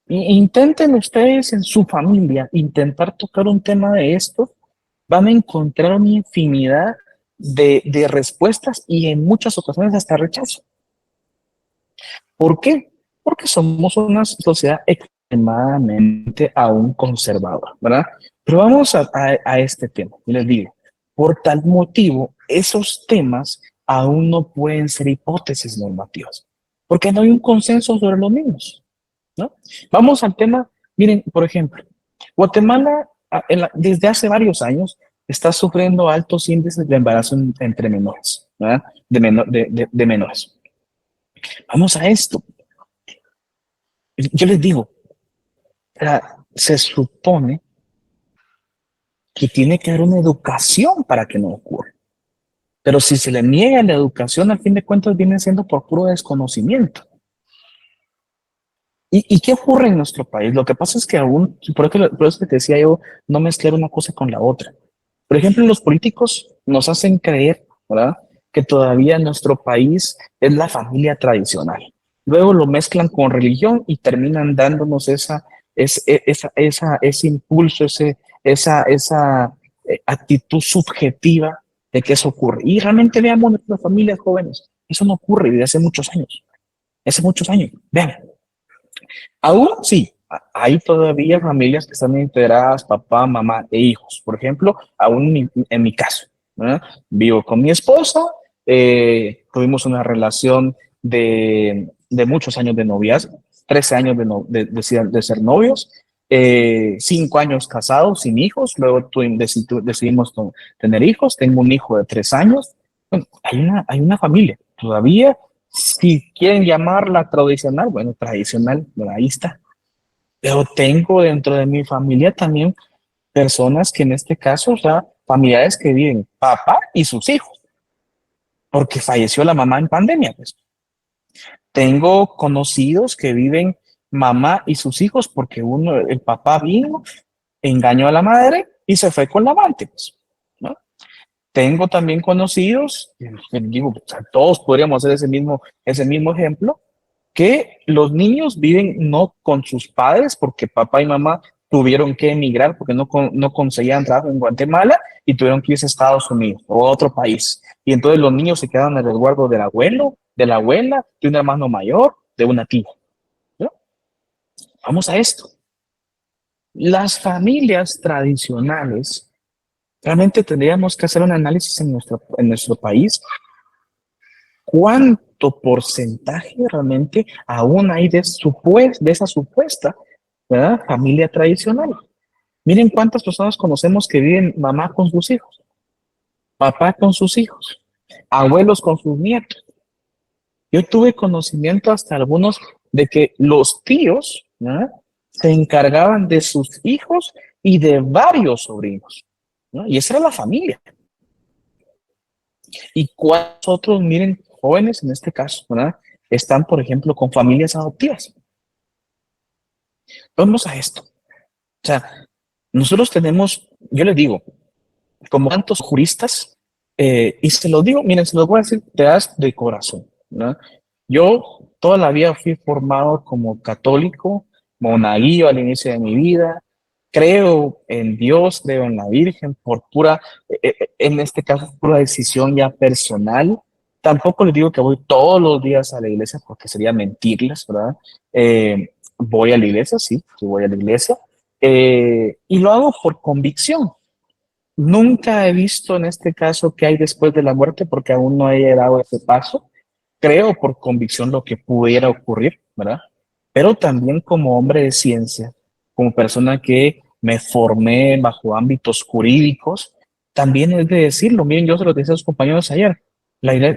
intenten ustedes en su familia intentar tocar un tema de esto, van a encontrar una infinidad de respuestas y en muchas ocasiones hasta rechazo. ¿Por qué? Porque somos una sociedad extremadamente aún conservadora, ¿verdad? Pero vamos a este tema. Y les digo, por tal motivo, esos temas aún no pueden ser hipótesis normativas, porque no hay un consenso sobre los mismos, ¿no? Vamos al tema, miren, por ejemplo, Guatemala desde hace varios años está sufriendo altos índices de embarazo entre menores, ¿verdad? De menores. Vamos a esto. Yo les digo, se supone que tiene que haber una educación para que no ocurra. Pero si se le niega la educación, al fin de cuentas viene siendo por puro desconocimiento. ¿Y qué ocurre en nuestro país? Lo que pasa es que aún, por eso te decía yo, no mezclar una cosa con la otra. Por ejemplo, los políticos nos hacen creer, ¿verdad?, que todavía nuestro país es la familia tradicional. Luego lo mezclan con religión y terminan dándonos ese impulso, esa actitud subjetiva de que eso ocurre. Y realmente veamos nuestras familias jóvenes. Eso no ocurre desde hace muchos años. Hace muchos años. Vean, aún sí, hay todavía familias que están integradas, papá, mamá e hijos. Por ejemplo, aún en mi caso, ¿verdad? Vivo con mi esposa, tuvimos una relación de muchos años de noviazgo, 13 años de ser novios, 5 años casados sin hijos, luego decidimos tener hijos, tengo un hijo de 3 años. Bueno, hay una familia todavía. Si quieren llamarla tradicional, bueno, tradicional, bueno, ahí está. Pero tengo dentro de mi familia también personas que en este caso, o sea, familiares que viven papá y sus hijos, porque falleció la mamá en pandemia, pues. Tengo conocidos que viven mamá y sus hijos porque el papá vino, engañó a la madre y se fue con la amante, pues, ¿no? Tengo también conocidos, digo, o sea, todos podríamos hacer ese mismo ejemplo, que los niños viven no con sus padres porque papá y mamá tuvieron que emigrar porque no conseguían trabajo en Guatemala y tuvieron que irse a Estados Unidos o a otro país. Y entonces los niños se quedan en el resguardo del abuelo, de la abuela, de un hermano mayor, de una tía, ¿no? Vamos a esto. Las familias tradicionales, realmente tendríamos que hacer un análisis en nuestro país. ¿Cuánto porcentaje realmente aún hay de esa supuesta, ¿verdad?, familia tradicional? Miren cuántas personas conocemos que viven mamá con sus hijos, papá con sus hijos, abuelos con sus nietos. Yo tuve conocimiento hasta algunos de que los tíos, ¿verdad?, se encargaban de sus hijos y de varios sobrinos, ¿no? Y esa era la familia. ¿Y cuántos otros, miren, jóvenes en este caso, ¿verdad?, están, por ejemplo, con familias adoptivas? Vamos a esto. O sea, nosotros tenemos, yo les digo, como tantos juristas, y se los digo, miren, se los voy a decir, te das de corazón, ¿no? Yo toda la vida fui formado como católico, monaguillo al inicio de mi vida, creo en Dios, creo en la Virgen, en este caso, pura decisión ya personal. Tampoco les digo que voy todos los días a la iglesia porque sería mentirles, ¿verdad? Voy a la iglesia, sí voy a la iglesia, y lo hago por convicción. Nunca he visto en este caso qué hay después de la muerte porque aún no he dado ese paso. Creo por convicción lo que pudiera ocurrir, ¿verdad? Pero también como hombre de ciencia, como persona que me formé bajo ámbitos jurídicos, también es de decirlo. Miren, yo se lo decía a sus compañeros ayer.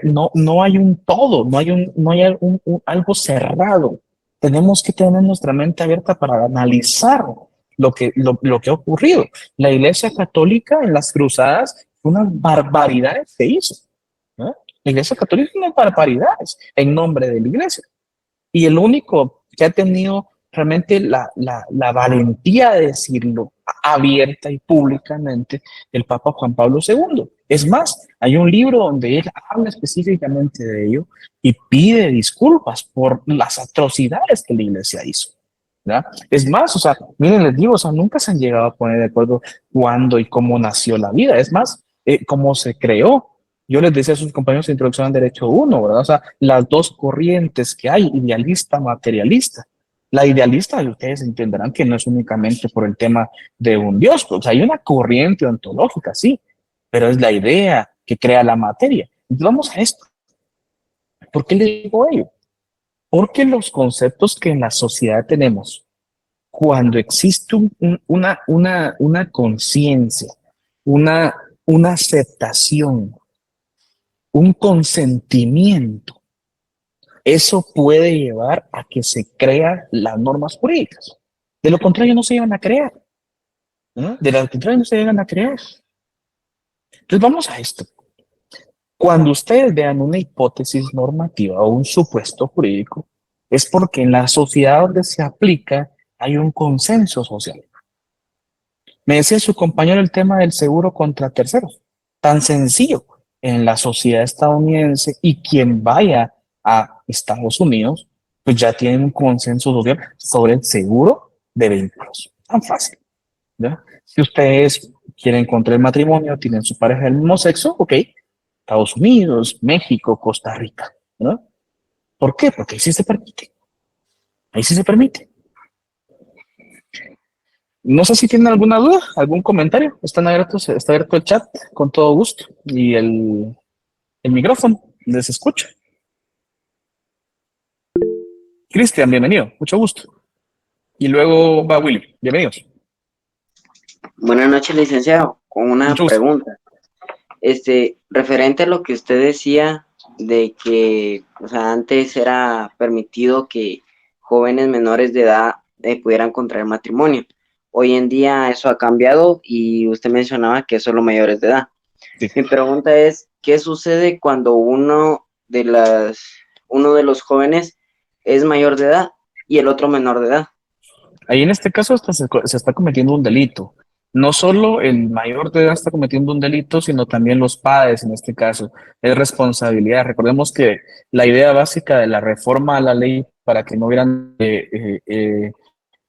No hay un todo, no hay algo cerrado. Tenemos que tener nuestra mente abierta para analizar lo que ha ocurrido. La Iglesia Católica en las cruzadas, unas barbaridades se hizo, ¿no? La Iglesia Católica unas barbaridades en nombre de la Iglesia. Y el único que ha tenido realmente la valentía de decirlo abierta y públicamente el Papa Juan Pablo II. Es más, hay un libro donde él habla específicamente de ello y pide disculpas por las atrocidades que la iglesia hizo. ¿Ya? Es más, o sea, miren, les digo, o sea, nunca se han llegado a poner de acuerdo cuándo y cómo nació la vida. Es más, cómo se creó. Yo les decía a sus compañeros de introducción al derecho uno, ¿verdad? O sea, las dos corrientes que hay, idealista, materialista. La idealista, ustedes entenderán que no es únicamente por el tema de un Dios, pues hay una corriente ontológica, sí, pero es la idea que crea la materia. Entonces vamos a esto. ¿Por qué le digo ello? Porque los conceptos que en la sociedad tenemos, cuando existe una conciencia, una, una aceptación, un consentimiento, eso puede llevar a que se crean las normas jurídicas. De lo contrario, no se llevan a crear. ¿No? De lo contrario, no se llegan a crear. Entonces, vamos a esto. Cuando ustedes vean una hipótesis normativa o un supuesto jurídico, es porque en la sociedad donde se aplica hay un consenso social. Me decía su compañero el tema del seguro contra terceros. Tan sencillo. En la sociedad estadounidense y quien vaya a Estados Unidos, pues ya tienen un consenso social sobre el seguro de vehículos. Tan fácil. ¿Ya? Si ustedes quieren contraer matrimonio, tienen su pareja del mismo sexo, ok, Estados Unidos, México, Costa Rica, ¿no? ¿Por qué? Porque ahí sí se permite. Ahí sí se permite. No sé si tienen alguna duda, algún comentario. Están abiertos, está abierto el chat con todo gusto y el micrófono les escucha. Cristian, bienvenido, mucho gusto. Y luego va Willy, bienvenidos. Buenas noches, licenciado. Con una Mucho gusto. pregunta. Referente a lo que usted decía de que, o sea, antes era permitido que jóvenes menores de edad pudieran contraer matrimonio. Hoy en día eso ha cambiado y usted mencionaba que solo mayores de edad. Sí. Mi pregunta es, ¿qué sucede cuando uno de los jóvenes es mayor de edad y el otro menor de edad? Ahí en este caso hasta se está cometiendo un delito. No solo el mayor de edad está cometiendo un delito, sino también los padres en este caso. Es responsabilidad. Recordemos que la idea básica de la reforma a la ley para que no hubieran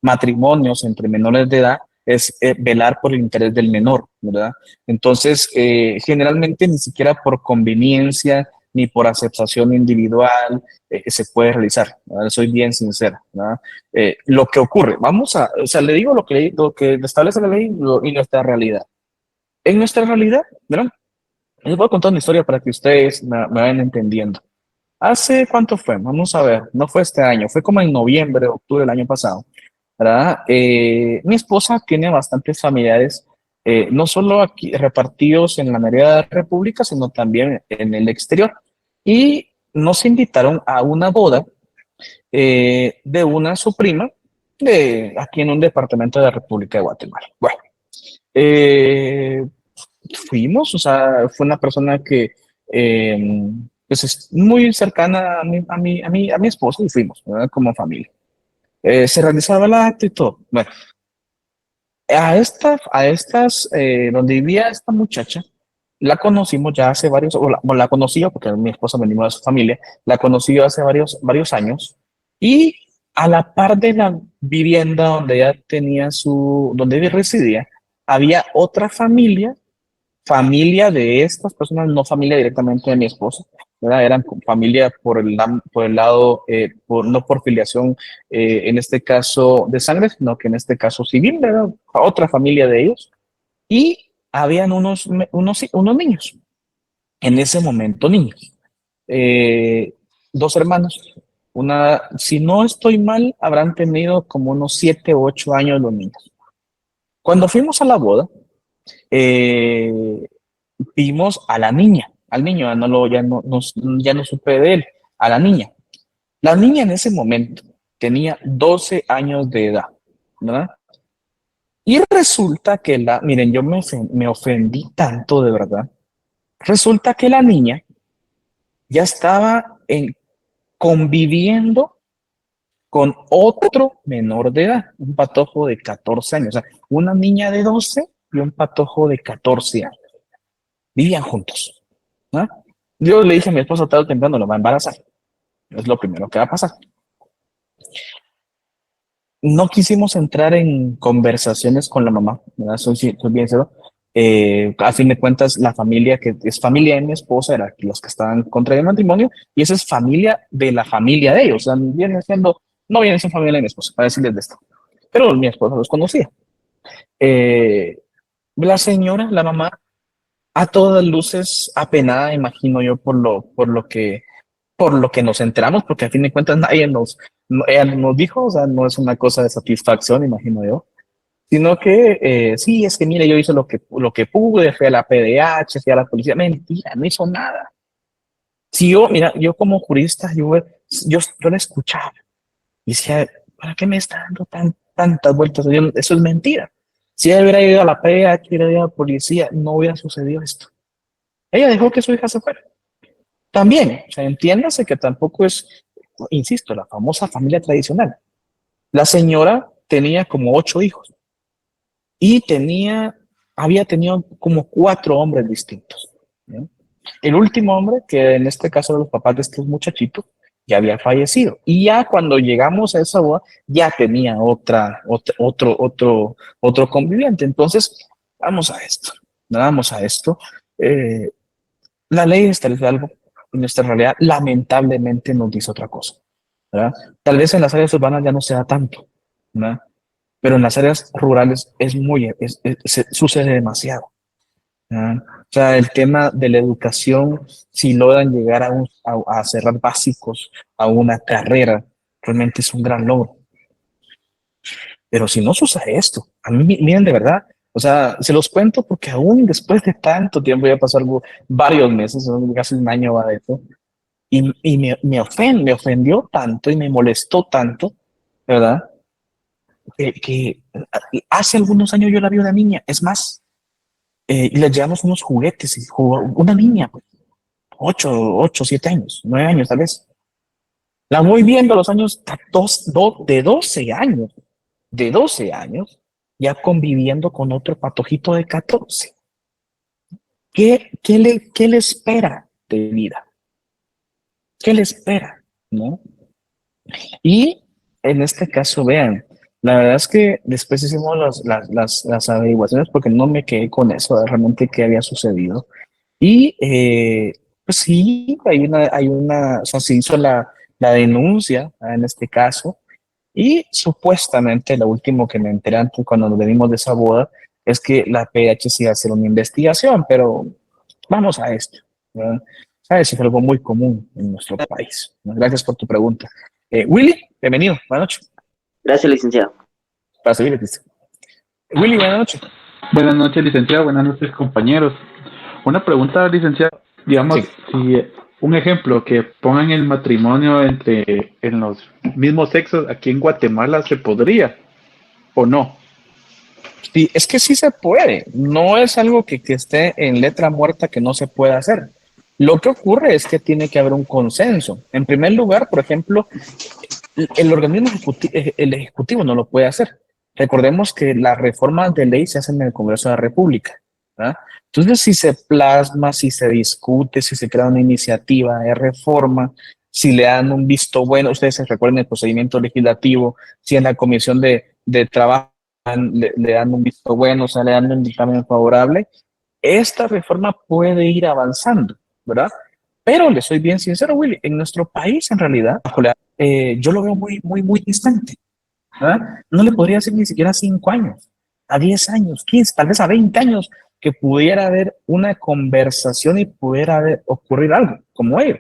matrimonios entre menores de edad es velar por el interés del menor, ¿verdad? Entonces, generalmente ni siquiera por conveniencia ni por aceptación individual se puede realizar, ¿verdad? Soy bien sincera, ¿verdad? Lo que ocurre, vamos a, o sea, le digo lo que establece la ley y nuestra realidad. En nuestra realidad, ¿verdad? Les voy a contar una historia para que ustedes me vayan entendiendo. ¿Hace cuánto fue? Vamos a ver, no fue este año, fue como en noviembre, octubre del año pasado. ¿Verdad? Mi esposa tiene bastantes familiares, no solo aquí repartidos en la mayoría de la República, sino también en el exterior. Y nos invitaron a una boda de su prima de aquí en un departamento de la República de Guatemala. Bueno, eh, fuimos, o sea, fue una persona que pues es muy cercana a mi esposa y fuimos, ¿verdad? Como familia. Se realizaba el acto y todo. Bueno, donde vivía esta muchacha, la conocimos ya hace varios, o la conocí yo, porque mi esposa venimos de su familia, la conocí yo hace varios años, y a la par de la vivienda donde ella tenía donde ella residía, había otra familia de estas personas, no familia directamente de mi esposa, ¿verdad? Eran familia por el lado, no por filiación, en este caso de sangre, sino que en este caso civil, ¿verdad? Otra familia de ellos. Y habían unos niños, en ese momento niños, eh, dos hermanos. Si no estoy mal, habrán tenido como unos 7 u 8 años los niños. Cuando fuimos a la boda, eh, vimos a la niña, al niño, ya no supe de él, a la niña. La niña en ese momento tenía 12 años de edad, ¿verdad? Y resulta que miren, me ofendí tanto de verdad. Resulta que la niña ya estaba conviviendo con otro menor de edad, un patojo de 14 años, o sea, una niña de 12 y un patojo de 14 años. Vivían juntos, ¿no? Yo le dije a mi esposa tarde o temprano lo va a embarazar. Es lo primero que va a pasar. No quisimos entrar en conversaciones con la mamá, ¿verdad? Soy bien sincero. A fin de cuentas, la familia que es familia de mi esposa era los que estaban contra el matrimonio y esa es familia de la familia de ellos. O sea, no viene siendo familia de mi esposa, para decirles de esto. Pero mi esposa los conocía. Eh, la señora, la mamá, a todas luces apenada, imagino yo, por lo que nos enteramos, porque a fin de cuentas ella nos dijo, o sea, no es una cosa de satisfacción, imagino yo, sino que sí, es que mire, yo hice lo que pude, fui a la PDH, fui a la policía, mentira, no hizo nada. Si yo, mira, yo como jurista, yo la escuchaba y decía, ¿para qué me está dando tantas vueltas? Eso es mentira. Si ella hubiera ido a la PDH, hubiera ido a la policía, no hubiera sucedido esto. Ella dejó que su hija se fuera. También, o sea, entiéndase que tampoco es, insisto, la famosa familia tradicional. La señora tenía como 8 hijos y había tenido como 4 hombres distintos, ¿no? El último hombre, que en este caso eran los papás de estos muchachitos, ya había fallecido. Y ya cuando llegamos a esa boda, ya tenía otro conviviente. Entonces, vamos a esto, vamos a esto. Eh, la ley establece algo y nuestra realidad lamentablemente nos dice otra cosa, ¿verdad? Tal vez en las áreas urbanas ya no se da tanto, ¿verdad? Pero en las áreas rurales sucede demasiado, ¿verdad? O sea, el tema de la educación, si logran llegar a cerrar básicos, a una carrera, realmente es un gran logro. Pero si no sucede esto, a mí, miren, de verdad, o sea, se los cuento porque aún después de tanto tiempo, ya pasó varios meses, ¿no? Casi un año va de eso, y me ofendió tanto y me molestó tanto, ¿verdad? Que hace algunos años yo la vi una niña, es más, y le llevamos unos juguetes y jugó una niña, pues, 7 años, 9 años tal vez. La voy viendo a los años de 12 años, ya conviviendo con otro patojito de 14. ¿Qué le espera de vida? ¿Qué le espera? ¿No? Y en este caso, vean, la verdad es que después hicimos las averiguaciones porque no me quedé con eso, de realmente qué había sucedido. Y pues sí, o sea, se hizo la denuncia en este caso. Y supuestamente lo último que me enteré antes cuando nos venimos de esa boda es que la PH sí iba a hacer una investigación, pero vamos a esto, ¿verdad? ¿Sabes? Es algo muy común en nuestro país, ¿no? Gracias por tu pregunta. Willy, bienvenido, buenas noches. Gracias, licenciado. Para servirle, Willy, buenas noches. Buenas noches, licenciado. Buenas noches, compañeros. Una pregunta, licenciado. Digamos, Sí. si un ejemplo, que pongan el matrimonio en los mismos sexos, aquí en Guatemala, ¿se podría o no? Sí, es que sí se puede, no es algo que esté en letra muerta que no se pueda hacer. Lo que ocurre es que tiene que haber un consenso. En primer lugar, por ejemplo, el organismo el ejecutivo no lo puede hacer. Recordemos que las reformas de ley se hacen en el Congreso de la República, ¿verdad? Entonces, si se plasma, si se discute, si se crea una iniciativa de reforma, si le dan un visto bueno, ustedes se recuerdan el procedimiento legislativo, si en la Comisión de Trabajo le dan un visto bueno, o sea, le dan un dictamen favorable, esta reforma puede ir avanzando, ¿verdad? Pero le soy bien sincero, Willy, en nuestro país en realidad, yo lo veo muy distante, ¿verdad? No le podría decir ni siquiera 5 años, a 10 años, 15, tal vez a 20 años, que pudiera haber una conversación y pudiera ocurrir algo como ello.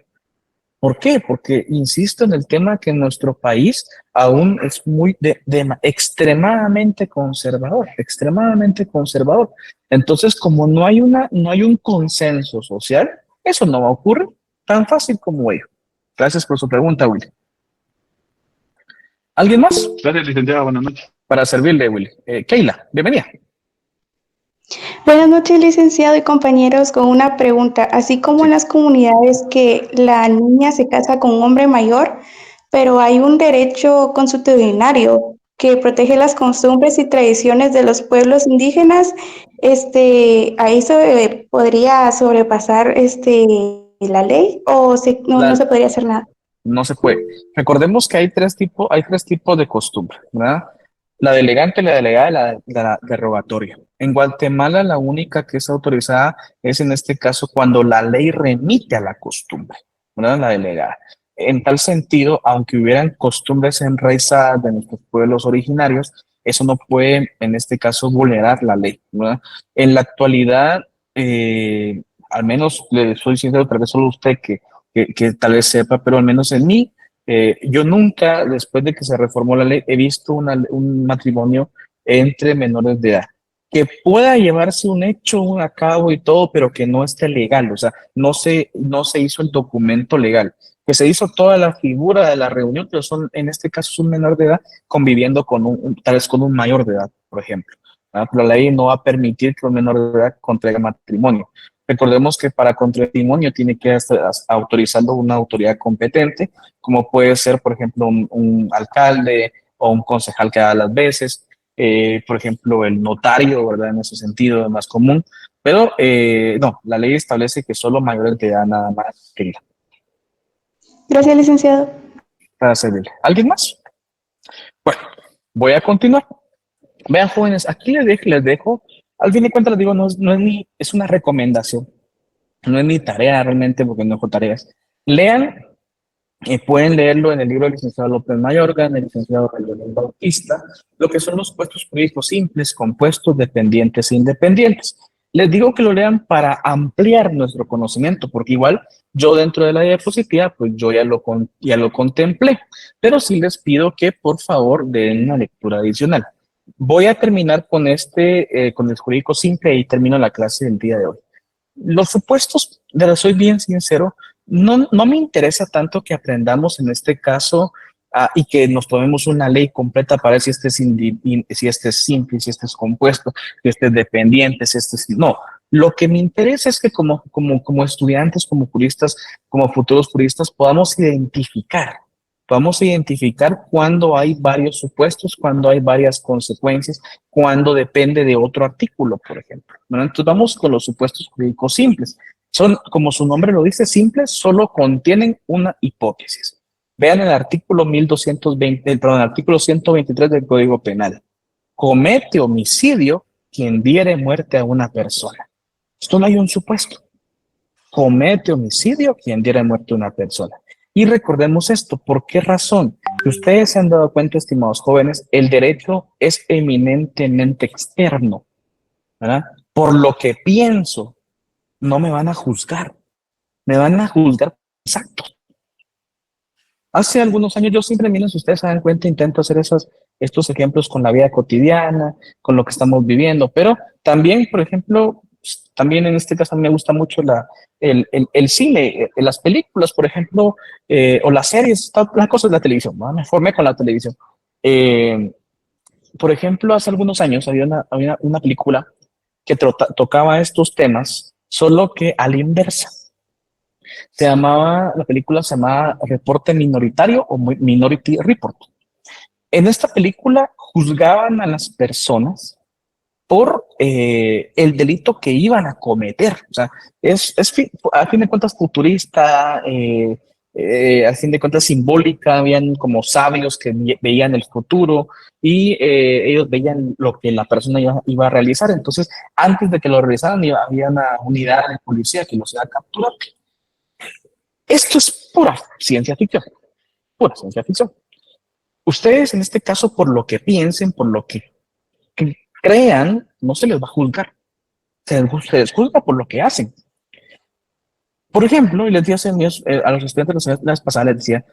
¿Por qué? Porque insisto en el tema que nuestro país aún es extremadamente conservador, extremadamente conservador. Entonces, como no hay un consenso social, eso no va a ocurrir tan fácil como ello. Gracias por su pregunta, Willy. ¿Alguien más? Gracias, licenciado. Buenas noches. Para servirle, Willy. Keila, bienvenida. Buenas noches, licenciado y compañeros, con una pregunta. Así como en las comunidades que la niña se casa con un hombre mayor, pero hay un derecho consuetudinario que protege las costumbres y tradiciones de los pueblos indígenas. Ahí se podría sobrepasar la ley o no La, se podría hacer nada. no se puede. Recordemos que hay tres tipos de costumbre, ¿verdad? La delegante, la delegada y la derogatoria. En Guatemala, la única que es autorizada es en este caso cuando la ley remite a la costumbre, ¿verdad? La delegada. En tal sentido, aunque hubieran costumbres enraizadas de nuestros pueblos originarios, eso no puede, en este caso, vulnerar la ley, ¿verdad? En la actualidad, al menos le soy sincero, tal vez solo usted que tal vez sepa, pero al menos en mí, yo nunca, después de que se reformó la ley, he visto un matrimonio entre menores de edad. Que pueda llevarse un hecho a cabo y todo, pero que no esté legal, o sea, no se hizo el documento legal, que se hizo toda la figura de la reunión, pero en este caso es un menor de edad conviviendo con tal vez con un mayor de edad, por ejemplo. ¿Verdad? Pero la ley no va a permitir que un menor de edad contraiga matrimonio. Recordemos que para contramatrimonio tiene que estar autorizando una autoridad competente, como puede ser, por ejemplo, un alcalde o un concejal que haga las veces, por ejemplo, el notario, ¿verdad? En ese sentido es más común, pero no, la ley establece que solo mayores de edad nada más que Gracias, licenciado. para servirle. ¿Alguien más? Bueno, voy a continuar. Vean, jóvenes, aquí les dejo, al fin de cuentas les digo, no es es una recomendación, no es mi tarea realmente porque no dejo tareas. Lean, pueden leerlo en el libro del licenciado López Mayorga, en el licenciado Leonel Bautista, lo que son los puestos jurídicos simples, compuestos, dependientes e independientes. Les digo que lo lean para ampliar nuestro conocimiento, porque igual yo dentro de la diapositiva, pues yo ya lo contemplé, pero sí les pido que por favor den una lectura adicional. Voy a terminar con con el jurídico simple y termino la clase del día de hoy. Los supuestos, soy bien sincero, no me interesa tanto que aprendamos en este caso y que nos tomemos una ley completa para ver si si este es simple, si este es compuesto, si este es dependiente, si este es... No, lo que me interesa es que como estudiantes, como juristas, como futuros juristas, podamos identificar cuando hay varios supuestos, cuando hay varias consecuencias, cuando depende de otro artículo, por ejemplo. Bueno, entonces vamos con los supuestos jurídicos simples. Son, como su nombre lo dice, simples, solo contienen una hipótesis. Vean el artículo 1220, perdón, el artículo 123 del Código Penal. Comete homicidio quien diere muerte a una persona. Esto no hay un supuesto. Comete homicidio quien diere muerte a una persona. Y recordemos esto, ¿por qué razón? Si ustedes se han dado cuenta, estimados jóvenes, el derecho es eminentemente externo, ¿verdad? Por lo que pienso, no me van a juzgar, me van a juzgar exacto. Hace algunos años yo siempre, miren, si ustedes se dan cuenta, intento hacer estos ejemplos con la vida cotidiana, con lo que estamos viviendo, pero también, por ejemplo, también en este caso a mí me gusta mucho el cine, las películas, por ejemplo, o las series, las cosas de la televisión, ¿no? Me formé con la televisión. Eh, por ejemplo, hace algunos años había una película que tocaba estos temas, solo que a la inversa. La película se llamaba Reporte Minoritario o Minority Report. En esta película juzgaban a las personas por el delito que iban a cometer. O sea, a fin de cuentas futurista, a fin de cuentas simbólica, habían como sabios que veían el futuro y ellos veían lo que la persona iba a realizar. Entonces, antes de que lo realizaran, había una unidad de policía que los iba a capturar. Esto es pura ciencia ficción, pura ciencia ficción. Ustedes en este caso, por lo que piensen, por lo que crean, no se les va a juzgar. Se les juzga por lo que hacen. Por ejemplo, y les decía a los estudiantes la vez pasada, les decía,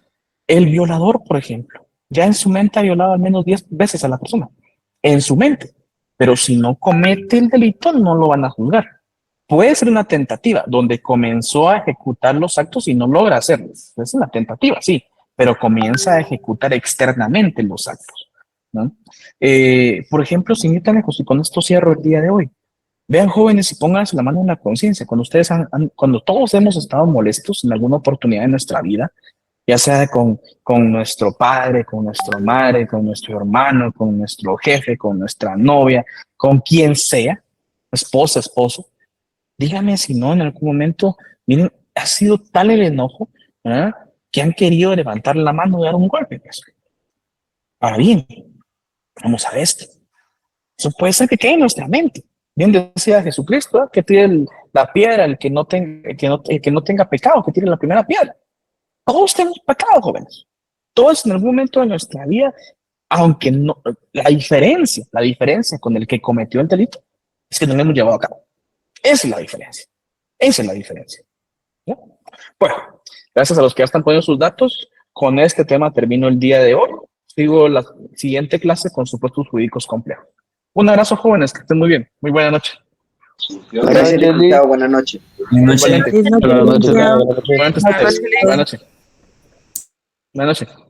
el violador, por ejemplo, ya en su mente ha violado al menos 10 veces a la persona. En su mente. Pero si no comete el delito, no lo van a juzgar. Puede ser una tentativa donde comenzó a ejecutar los actos y no logra hacerlos. Es una tentativa, sí, pero comienza a ejecutar externamente los actos, ¿no? Por ejemplo, sin ir tan lejos, y con esto cierro el día de hoy. Vean, jóvenes, y pónganse la mano en la conciencia. Cuando todos hemos estado molestos en alguna oportunidad de nuestra vida, ya sea con nuestro padre, con nuestra madre, con nuestro hermano, con nuestro jefe, con nuestra novia, con quien sea, esposa, esposo. Dígame si no en algún momento, miren, ha sido tal el enojo, ¿verdad?, que han querido levantar la mano y dar un golpe. Pues. Ahora bien, vamos a esto. Eso puede ser que quede en nuestra mente. Bien decía Jesucristo, ¿eh?, que tire la piedra el que no tenga pecado, que tire la primera piedra. Todos tenemos pecado, jóvenes. Todos en algún momento de nuestra vida, aunque no, la diferencia con el que cometió el delito es que no lo hemos llevado a cabo. Esa es la diferencia. Esa es la diferencia. ¿No? Bueno, gracias a los que ya están poniendo sus datos. Con este tema termino el día de hoy. Sigo la siguiente clase con supuestos jurídicos complejos. Un abrazo, jóvenes, que estén muy bien. Muy buena noche. Gracias, licenciado. Buenas noches. Buenas noches. Buenas noches. Buenas noches. Buenas noches.